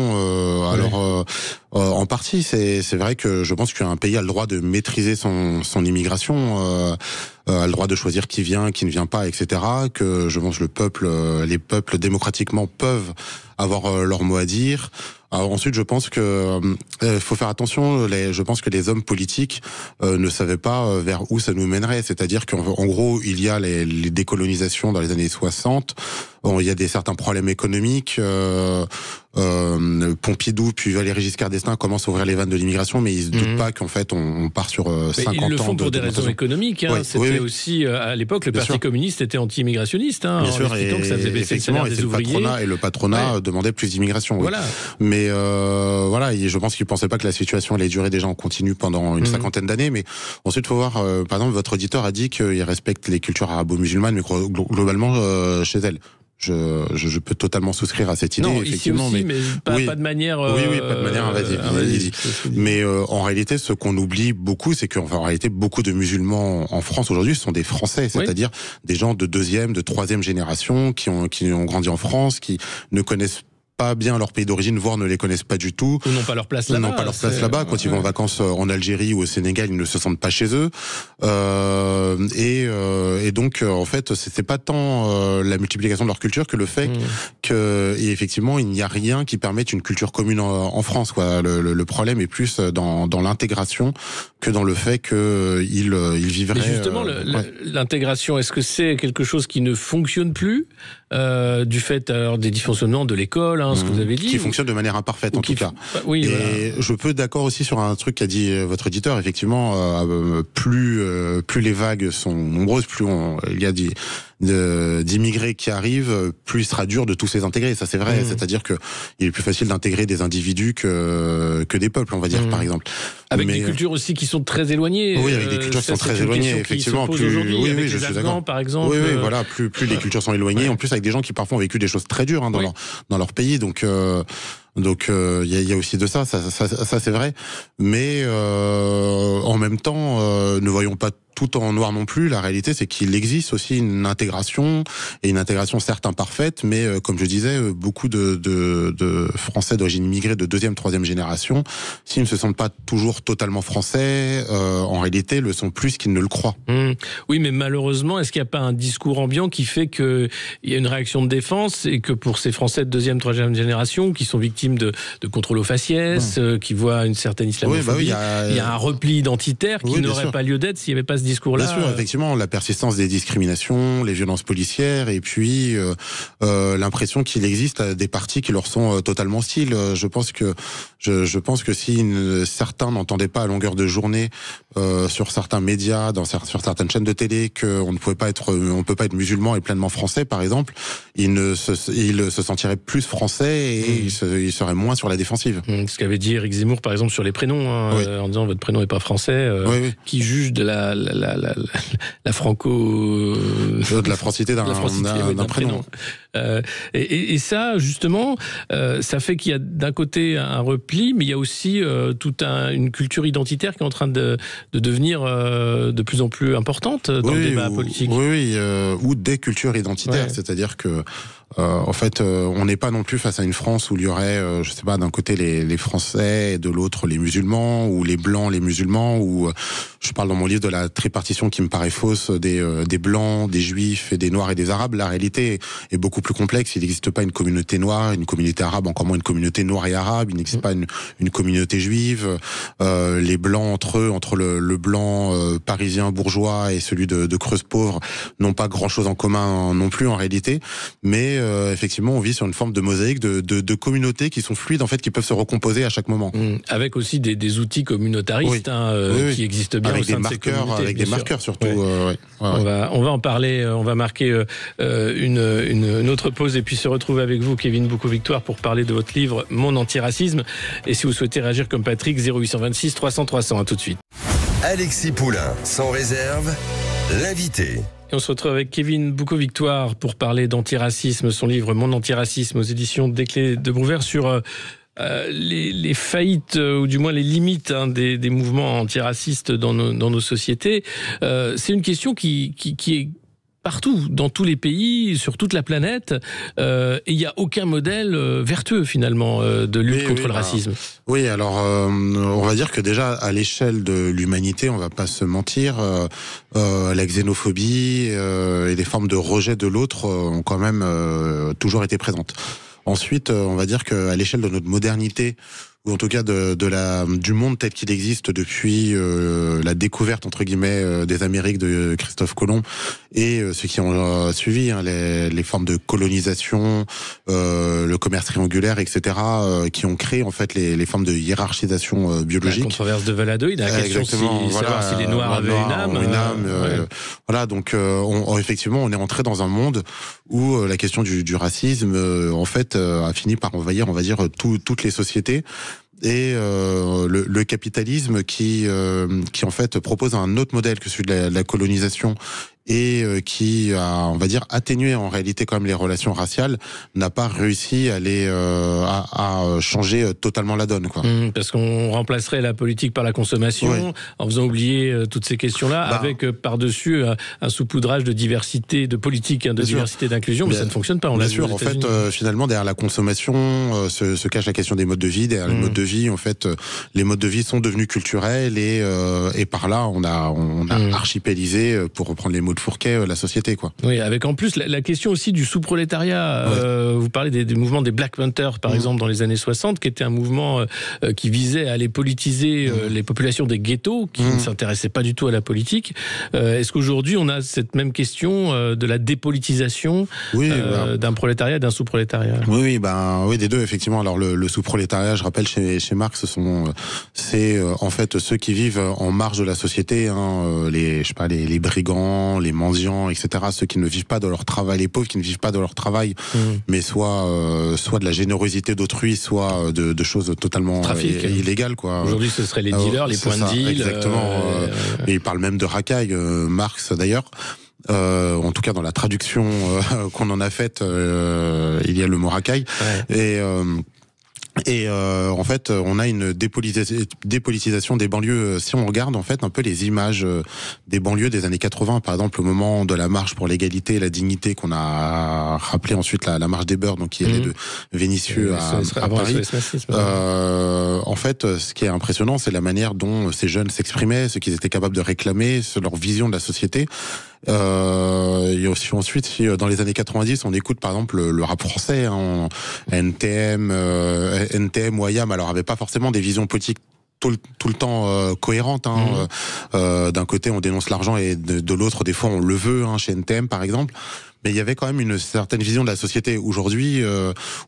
en partie, c'est vrai que je pense qu'un pays a le droit de maîtriser son immigration, a le droit de choisir qui vient, qui ne vient pas, etc. Que je pense les peuples démocratiquement peuvent avoir leur mot à dire. Alors ensuite, je pense que faut faire attention. Je pense que les hommes politiques ne savaient pas vers où ça nous mènerait. C'est-à-dire qu'en gros, il y a les décolonisations dans les années 60. Bon, il y a certains problèmes économiques. Pompidou puis Valéry Giscard d'Estaing commencent à ouvrir les vannes de l'immigration, mais ils se doutent pas qu'en fait on part sur 50 ans. Ils le font pour des raisons économiques. C'était aussi à l'époque le Parti communiste était anti-immigrationniste. Bien sûr, et que ça faisait baisser le salaire des ouvriers. Le patronat demandait plus d'immigration. Voilà. Mais je pense qu'ils pensaient pas que la situation allait durer déjà en continu pendant une cinquantaine d'années. Mais ensuite, faut voir. Par exemple, votre auditeur a dit qu'il respecte les cultures arabo-musulmanes, mais globalement chez elle. je peux totalement souscrire à cette idée. Non, effectivement, ici aussi, mais pas de manière. Oui, pas de manière. Vas-y. Mais en réalité, ce qu'on oublie beaucoup, c'est qu'en réalité, beaucoup de musulmans en France aujourd'hui sont des Français, c'est-à-dire des gens de deuxième, de troisième génération qui ont grandi en France, qui ne connaissent pas bien leur pays d'origine, voire ne les connaissent pas du tout. Ou n'ont pas leur place là-bas. Quand ils vont en vacances en Algérie ou au Sénégal, ils ne se sentent pas chez eux. Et donc, en fait, c'est pas tant la multiplication de leur culture que le fait que, et effectivement, il n'y a rien qui permette une culture commune en France, quoi. Le problème est plus dans l'intégration que dans le fait qu'ils vivraient. Mais justement, l'intégration, est-ce que c'est quelque chose qui ne fonctionne plus du fait des dysfonctionnements de l'école, ce que vous avez dit, qui fonctionne de manière imparfaite en tout cas. Oui, et je peux d'accord aussi sur un truc qu'a dit votre éditeur. Effectivement, plus les vagues sont nombreuses, plus il y a d'immigrés qui arrivent, plus il sera dur de tous les intégrer. Ça c'est vrai. C'est-à-dire que il est plus facile d'intégrer des individus que des peuples, on va dire par exemple. Avec des cultures aussi qui sont très éloignées. Oui, avec des cultures qui sont très éloignées, effectivement. Avec les Afghans, par exemple. Oui, voilà. Plus les cultures sont éloignées. En plus, avec des gens qui parfois ont vécu des choses très dures dans leur pays. Donc il y a aussi de ça c'est vrai. Mais en même temps, ne voyons pas tout en noir non plus. La réalité, c'est qu'il existe aussi une intégration, et une intégration certes imparfaite, mais comme je disais, beaucoup de Français d'origine immigrée de deuxième, troisième génération, s'ils ne se sentent pas toujours totalement français, en réalité, le sont plus qu'ils ne le croient. Oui, mais malheureusement, est-ce qu'il n'y a pas un discours ambiant qui fait qu'il y a une réaction de défense, et que pour ces Français de deuxième, troisième génération, qui sont victimes de contrôle aux faciès, qui voient une certaine islamophobie, il y a un repli identitaire qui n'aurait pas lieu d'être s'il n'y avait pas ce discours-là. Bien sûr, effectivement, la persistance des discriminations, les violences policières, et puis l'impression qu'il existe des partis qui leur sont totalement hostiles. Je pense que si certains n'entendaient pas à longueur de journée sur certains médias, sur certaines chaînes de télé, qu'on ne peut pas être musulman et pleinement français, par exemple, ils se sentiraient plus français et ils seraient moins sur la défensive. Ce qu'avait dit Éric Zemmour, par exemple, sur les prénoms, en disant votre prénom n'est pas français, qui juge de la franco... de la francité d'un prénom. Et ça, justement, ça fait qu'il y a d'un côté un repli, mais il y a aussi toute une culture identitaire qui est en train de devenir de plus en plus importante dans le débat politique. Ou des cultures identitaires, c'est-à-dire que en fait, on n'est pas non plus face à une France où il y aurait, je sais pas, d'un côté les Français et de l'autre les musulmans, ou les Blancs, les musulmans, ou je parle dans mon livre de la tripartition qui me paraît fausse des Blancs, des Juifs et des Noirs et des Arabes. La réalité est beaucoup plus complexe. Il n'existe pas une communauté noire, une communauté arabe, encore moins une communauté noire et arabe. Il n'existe pas une communauté juive. Les Blancs entre eux, entre le Blanc parisien bourgeois et celui de Creuse pauvre, n'ont pas grand-chose en commun non plus en réalité. Mais effectivement, on vit sur une forme de mosaïque de communautés qui sont fluides, en fait, qui peuvent se recomposer à chaque moment. Avec aussi des outils communautaristes qui existent bien avec au sein de ces communautés. Avec des marqueurs surtout. On va en parler, on va marquer une autre pause et puis se retrouver avec vous, Kevin Boucaud-Victoire, pour parler de votre livre Mon antiracisme. Et si vous souhaitez réagir comme Patrick, 0826 300 300. À tout de suite. Alexis Poulain, sans réserve, l'invité. Et on se retrouve avec Kevin Boucaud-Victoire pour parler d'antiracisme, son livre Mon antiracisme aux éditions des Clés de Brouwer, sur les faillites, ou du moins les limites des mouvements antiracistes dans nos sociétés. C'est une question qui est partout, dans tous les pays, sur toute la planète, et il n'y a aucun modèle vertueux finalement de lutte contre le racisme. Oui, alors on va dire que déjà à l'échelle de l'humanité, on va pas se mentir, la xénophobie et des formes de rejet de l'autre ont quand même toujours été présentes. Ensuite, on va dire qu'à l'échelle de notre modernité, ou en tout cas du monde tel qu'il existe depuis la découverte entre guillemets des Amériques de Christophe Colomb et ceux qui ont suivi les formes de colonisation, le commerce triangulaire, etc., qui ont créé en fait les formes de hiérarchisation biologique. La controverse de Valadoïde, la question savoir si les Noirs avaient une âme. Voilà, donc effectivement, on est entré dans un monde où la question du racisme en fait a fini par envahir, on va dire, toutes les sociétés. Et le capitalisme qui en fait propose un autre modèle que celui de la colonisation et qui a, on va dire, atténué en réalité quand même les relations raciales, n'a pas réussi à à changer totalement la donne, quoi. Parce qu'on remplacerait la politique par la consommation, en faisant oublier toutes ces questions-là, avec par-dessus un saupoudrage de diversité, de politique, de diversité, d'inclusion, mais ça ne fonctionne pas. Bien sûr, en fait, finalement, derrière la consommation se cache la question des modes de vie. Derrière les modes de vie, en fait, les modes de vie sont devenus culturels et par là, on a archipélisé, pour reprendre les mots de Fourquet, la société, quoi. Oui, avec en plus la question aussi du sous-prolétariat. Vous parlez des mouvements des Black Panthers, par exemple, dans les années 60, qui était un mouvement qui visait à aller politiser les populations des ghettos, qui ne s'intéressaient pas du tout à la politique. Est-ce qu'aujourd'hui, on a cette même question de la dépolitisation d'un prolétariat et d'un sous-prolétariat? Oui, des deux, effectivement. Alors, le sous-prolétariat, je rappelle, chez Marx, c'est en fait ceux qui vivent en marge de la société, les brigands, les mendiants, etc., ceux qui ne vivent pas de leur travail, les pauvres qui ne vivent pas de leur travail, mais soit de la générosité d'autrui, soit de choses totalement illégales, quoi. Aujourd'hui, ce seraient les dealers, les points de deal. Exactement. Et il parle même de racaille, Marx d'ailleurs. En tout cas, dans la traduction qu'on en a faite, il y a le mot racaille. Et en fait, on a une dépolitisation des banlieues. Si on regarde en fait un peu les images des banlieues des années 80, par exemple au moment de la marche pour l'égalité et la dignité qu'on a rappelé ensuite la marche des beurs, donc qui allait de Vénissieux à Paris. En fait, ce qui est impressionnant, c'est la manière dont ces jeunes s'exprimaient, ce qu'ils étaient capables de réclamer, leur vision de la société. Et aussi ensuite, si dans les années 90, on écoute par exemple le rap français, NTM ou IAM, alors avait pas forcément des visions politiques tout le temps cohérentes. D'un côté, on dénonce l'argent et de l'autre, des fois, on le veut. Chez NTM, par exemple. Mais il y avait quand même une certaine vision de la société. Aujourd'hui,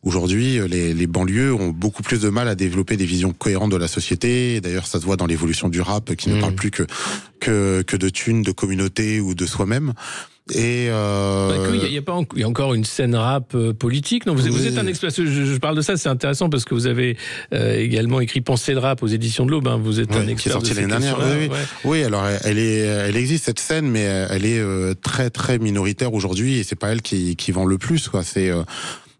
les banlieues ont beaucoup plus de mal à développer des visions cohérentes de la société. D'ailleurs, ça se voit dans l'évolution du rap, qui ne parle plus que de thunes, de communauté ou de soi-même. Et il y a encore une scène rap politique. Non, vous êtes un expert. Je parle de ça, c'est intéressant parce que vous avez également écrit Penser le rap aux éditions de l'Aube. Vous êtes un expert. Qui est sorti l'année dernière. Oui, alors elle existe cette scène, mais elle est très très minoritaire aujourd'hui et c'est pas elle qui vend le plus, quoi.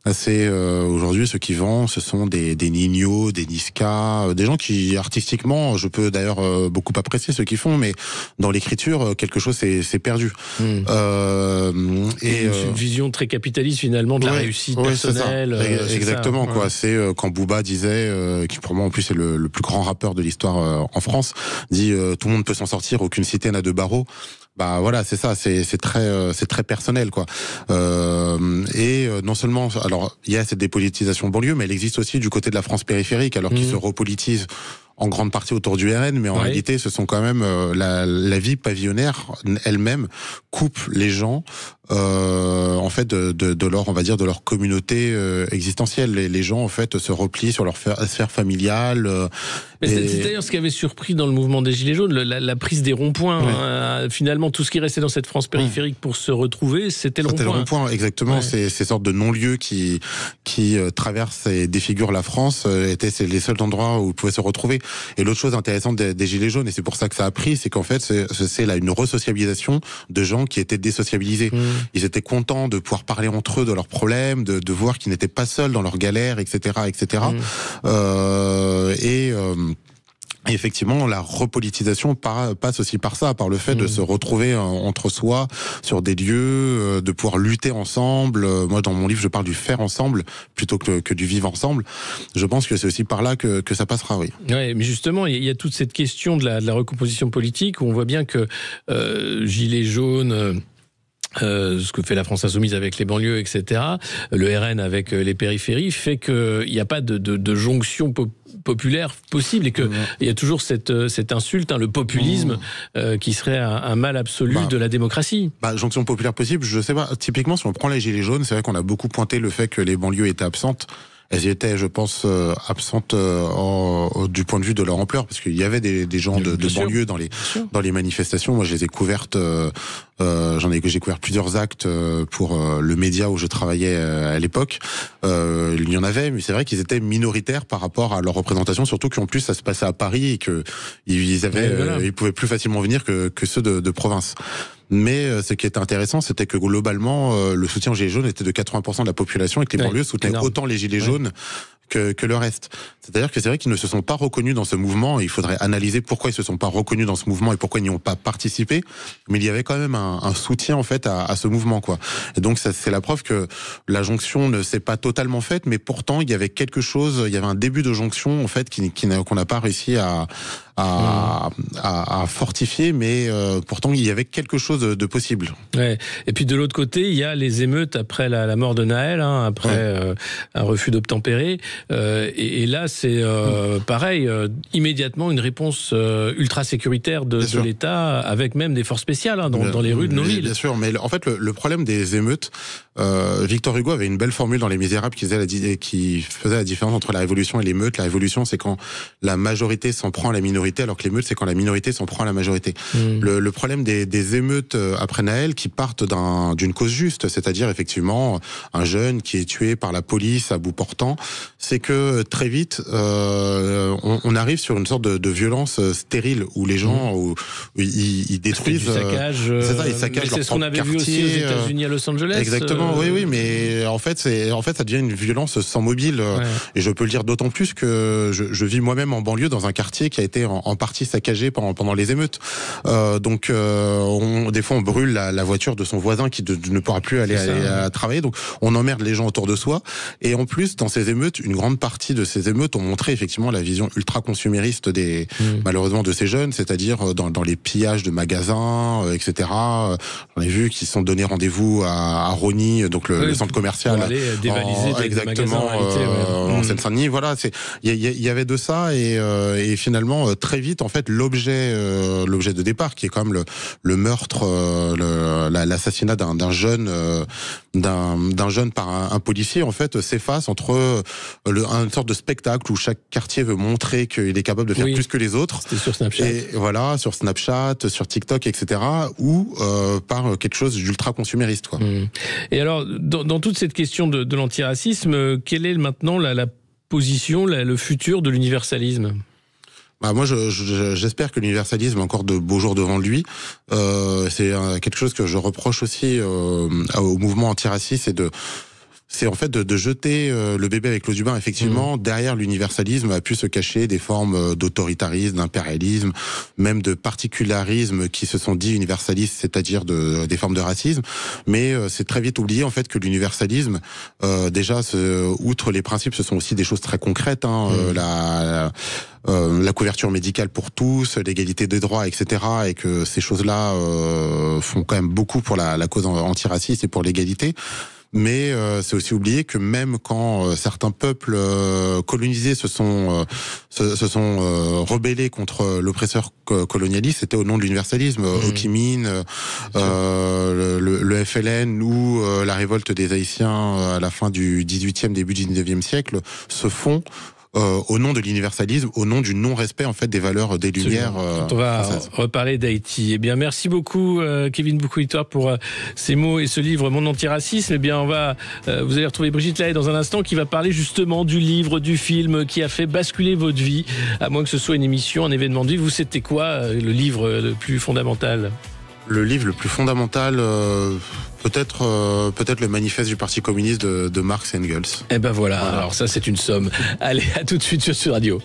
Aujourd'hui, ceux qui vendent, ce sont des Nino, des Niska, des gens qui artistiquement, je peux d'ailleurs beaucoup apprécier ce qu'ils font, mais dans l'écriture, quelque chose s'est perdu. Et une vision très capitaliste finalement de la réussite personnelle. Exactement, quoi. C'est quand Booba disait, qui pour moi en plus est le plus grand rappeur de l'histoire en France, dit tout le monde peut s'en sortir, aucune cité n'a de barreaux. Voilà, c'est ça, c'est très personnel, quoi. Et non seulement, alors il y a cette dépolitisation banlieue, mais elle existe aussi du côté de la France périphérique, alors qu'ils se repolitisent en grande partie autour du RN, mais en réalité, ce sont quand même la vie pavillonnaire elle-même coupe les gens en fait de leur, on va dire, de leur communauté existentielle. Les gens en fait se replient sur leur sphère familiale. C'est d'ailleurs ce qui avait surpris dans le mouvement des Gilets jaunes, la prise des ronds-points. Finalement, tout ce qui restait dans cette France périphérique pour se retrouver, c'était le rond-point. C'était le rond-point, exactement. Ces sortes de non-lieux qui traversent et défigurent la France étaient les seuls endroits où ils pouvaient se retrouver. Et l'autre chose intéressante des Gilets jaunes, et c'est pour ça que ça a pris, c'est qu'en fait, c'est là une resociabilisation de gens qui étaient désociabilisés. Ils étaient contents de pouvoir parler entre eux de leurs problèmes, de voir qu'ils n'étaient pas seuls dans leurs galères, etc., etc. Et effectivement, la repolitisation passe aussi par ça, par le fait de se retrouver entre soi, sur des lieux, de pouvoir lutter ensemble. Moi, dans mon livre, je parle du faire ensemble plutôt que du vivre ensemble. Je pense que c'est aussi par là que ça passera, oui. Ouais, mais justement, il y a toute cette question de la recomposition politique où on voit bien que Gilets jaunes... ce que fait la France insoumise avec les banlieues, etc., le RN avec les périphéries, fait qu'il n'y a pas de jonction populaire possible et qu'il y a toujours cette insulte, le populisme, qui serait un mal absolu de la démocratie. Jonction populaire possible, je sais pas. Typiquement, si on prend les Gilets jaunes, c'est vrai qu'on a beaucoup pointé le fait que les banlieues étaient absentes. Elles y étaient, je pense, absentes du point de vue de leur ampleur, parce qu'il y avait des gens de banlieue dans les manifestations. Moi, je les ai couvertes. J'ai couvert plusieurs actes pour le média où je travaillais à l'époque. Il y en avait, mais c'est vrai qu'ils étaient minoritaires par rapport à leur représentation, surtout qu'en plus ça se passait à Paris et que ils pouvaient plus facilement venir que ceux de province. Mais ce qui était intéressant, c'était que globalement, le soutien aux Gilets jaunes était de 80% de la population et que les banlieues soutenaient autant les Gilets jaunes que le reste. C'est-à-dire que c'est vrai qu'ils ne se sont pas reconnus dans ce mouvement. Il faudrait analyser pourquoi ils se sont pas reconnus dans ce mouvement et pourquoi ils n'y ont pas participé. Mais il y avait quand même un soutien en fait à ce mouvement, quoi. Et donc ça, c'est la preuve que la jonction ne s'est pas totalement faite, mais pourtant il y avait quelque chose, il y avait un début de jonction en fait qu'on n'a pas réussi à fortifier, mais pourtant il y avait quelque chose de possible. Ouais. Et puis de l'autre côté, il y a les émeutes après la mort de Naël, après un refus d'obtempérer. Et là, c'est pareil, immédiatement une réponse ultra sécuritaire de l'État, avec même des forces spéciales dans les rues de nos villes. Bien sûr, mais en fait, le problème des émeutes, Victor Hugo avait une belle formule dans Les Misérables qui faisait la différence entre la révolution et l'émeute. La révolution, c'est quand la majorité s'en prend à la minorité, alors que l'émeute, c'est quand la minorité s'en prend à la majorité. Le problème des émeutes après Naël, qui partent d'une cause juste, c'est-à-dire effectivement un jeune qui est tué par la police à bout portant, c'est que très vite, on arrive sur une sorte de violence stérile où les gens, où ils détruisent. Du saccage. C'est ça, ils saccagent leur c'est ce qu'on avait vu aussi aux États-Unis, à Los Angeles. Exactement, oui, mais en fait, ça devient une violence sans mobile. Et je peux le dire d'autant plus que je vis moi-même en banlieue dans un quartier qui a été en partie saccagé pendant les émeutes. Donc, des fois, on brûle la voiture de son voisin qui ne pourra plus aller à travailler. Donc, on emmerde les gens autour de soi. Et en plus, dans ces émeutes, une grande partie de ces émeutes ont montré effectivement la vision ultra-consumériste malheureusement, de ces jeunes, c'est-à-dire dans les pillages de magasins, etc. J'en ai vu qui se sont donné rendez-vous à Rosny, donc le centre commercial. Pour aller dévaliser des magasins en Seine-Saint-Denis. Voilà, il y avait de ça et finalement, très vite, en fait, l'objet de départ, qui est quand même le meurtre, l'assassinat d'un jeune par un policier, en fait, s'efface entre une sorte de spectacle où chaque quartier veut montrer qu'il est capable de faire plus que les autres. C'était sur Snapchat. Et voilà, sur Snapchat, sur TikTok, etc. Ou par quelque chose d'ultra consumériste, quoi. Et alors, dans toute cette question de l'antiracisme, quelle est maintenant la position, le futur de l'universalisme ? Moi, j'espère que l'universalisme a encore de beaux jours devant lui. C'est quelque chose que je reproche aussi au mouvement antiraciste, c'est en fait de jeter le bébé avec l'eau du bain. Effectivement, derrière l'universalisme a pu se cacher des formes d'autoritarisme, d'impérialisme, même de particularisme qui se sont dit universalistes, c'est-à-dire des formes de racisme. Mais c'est très vite oublié en fait que l'universalisme, déjà, outre les principes, ce sont aussi des choses très concrètes. La couverture médicale pour tous, l'égalité des droits, etc. Et que ces choses-là font quand même beaucoup pour la cause antiraciste et pour l'égalité. Mais c'est aussi oublier que même quand certains peuples colonisés se sont rebellés contre l'oppresseur colonialiste, c'était au nom de l'universalisme. Ho Chi Minh, le FLN ou la révolte des Haïtiens à la fin du 18e, début du 19e siècle se font au nom de l'universalisme, au nom du non-respect en fait des valeurs des Lumières. On va françaises. reparler d'Haïti. Eh bien, merci beaucoup Kevin Boucou-Litoire pour ces mots et ce livre Mon antiracisme. Eh bien, vous allez retrouver Brigitte Lahaie dans un instant qui va parler justement du livre, du film qui a fait basculer votre vie. À moins que ce soit une émission, un événement de vie. Vous, c'était quoi le livre le plus fondamental ? Le livre le plus fondamental, peut-être le manifeste du Parti communiste de Marx et Engels. Eh ben voilà, alors ça c'est une somme. Allez, à tout de suite sur Sud Radio.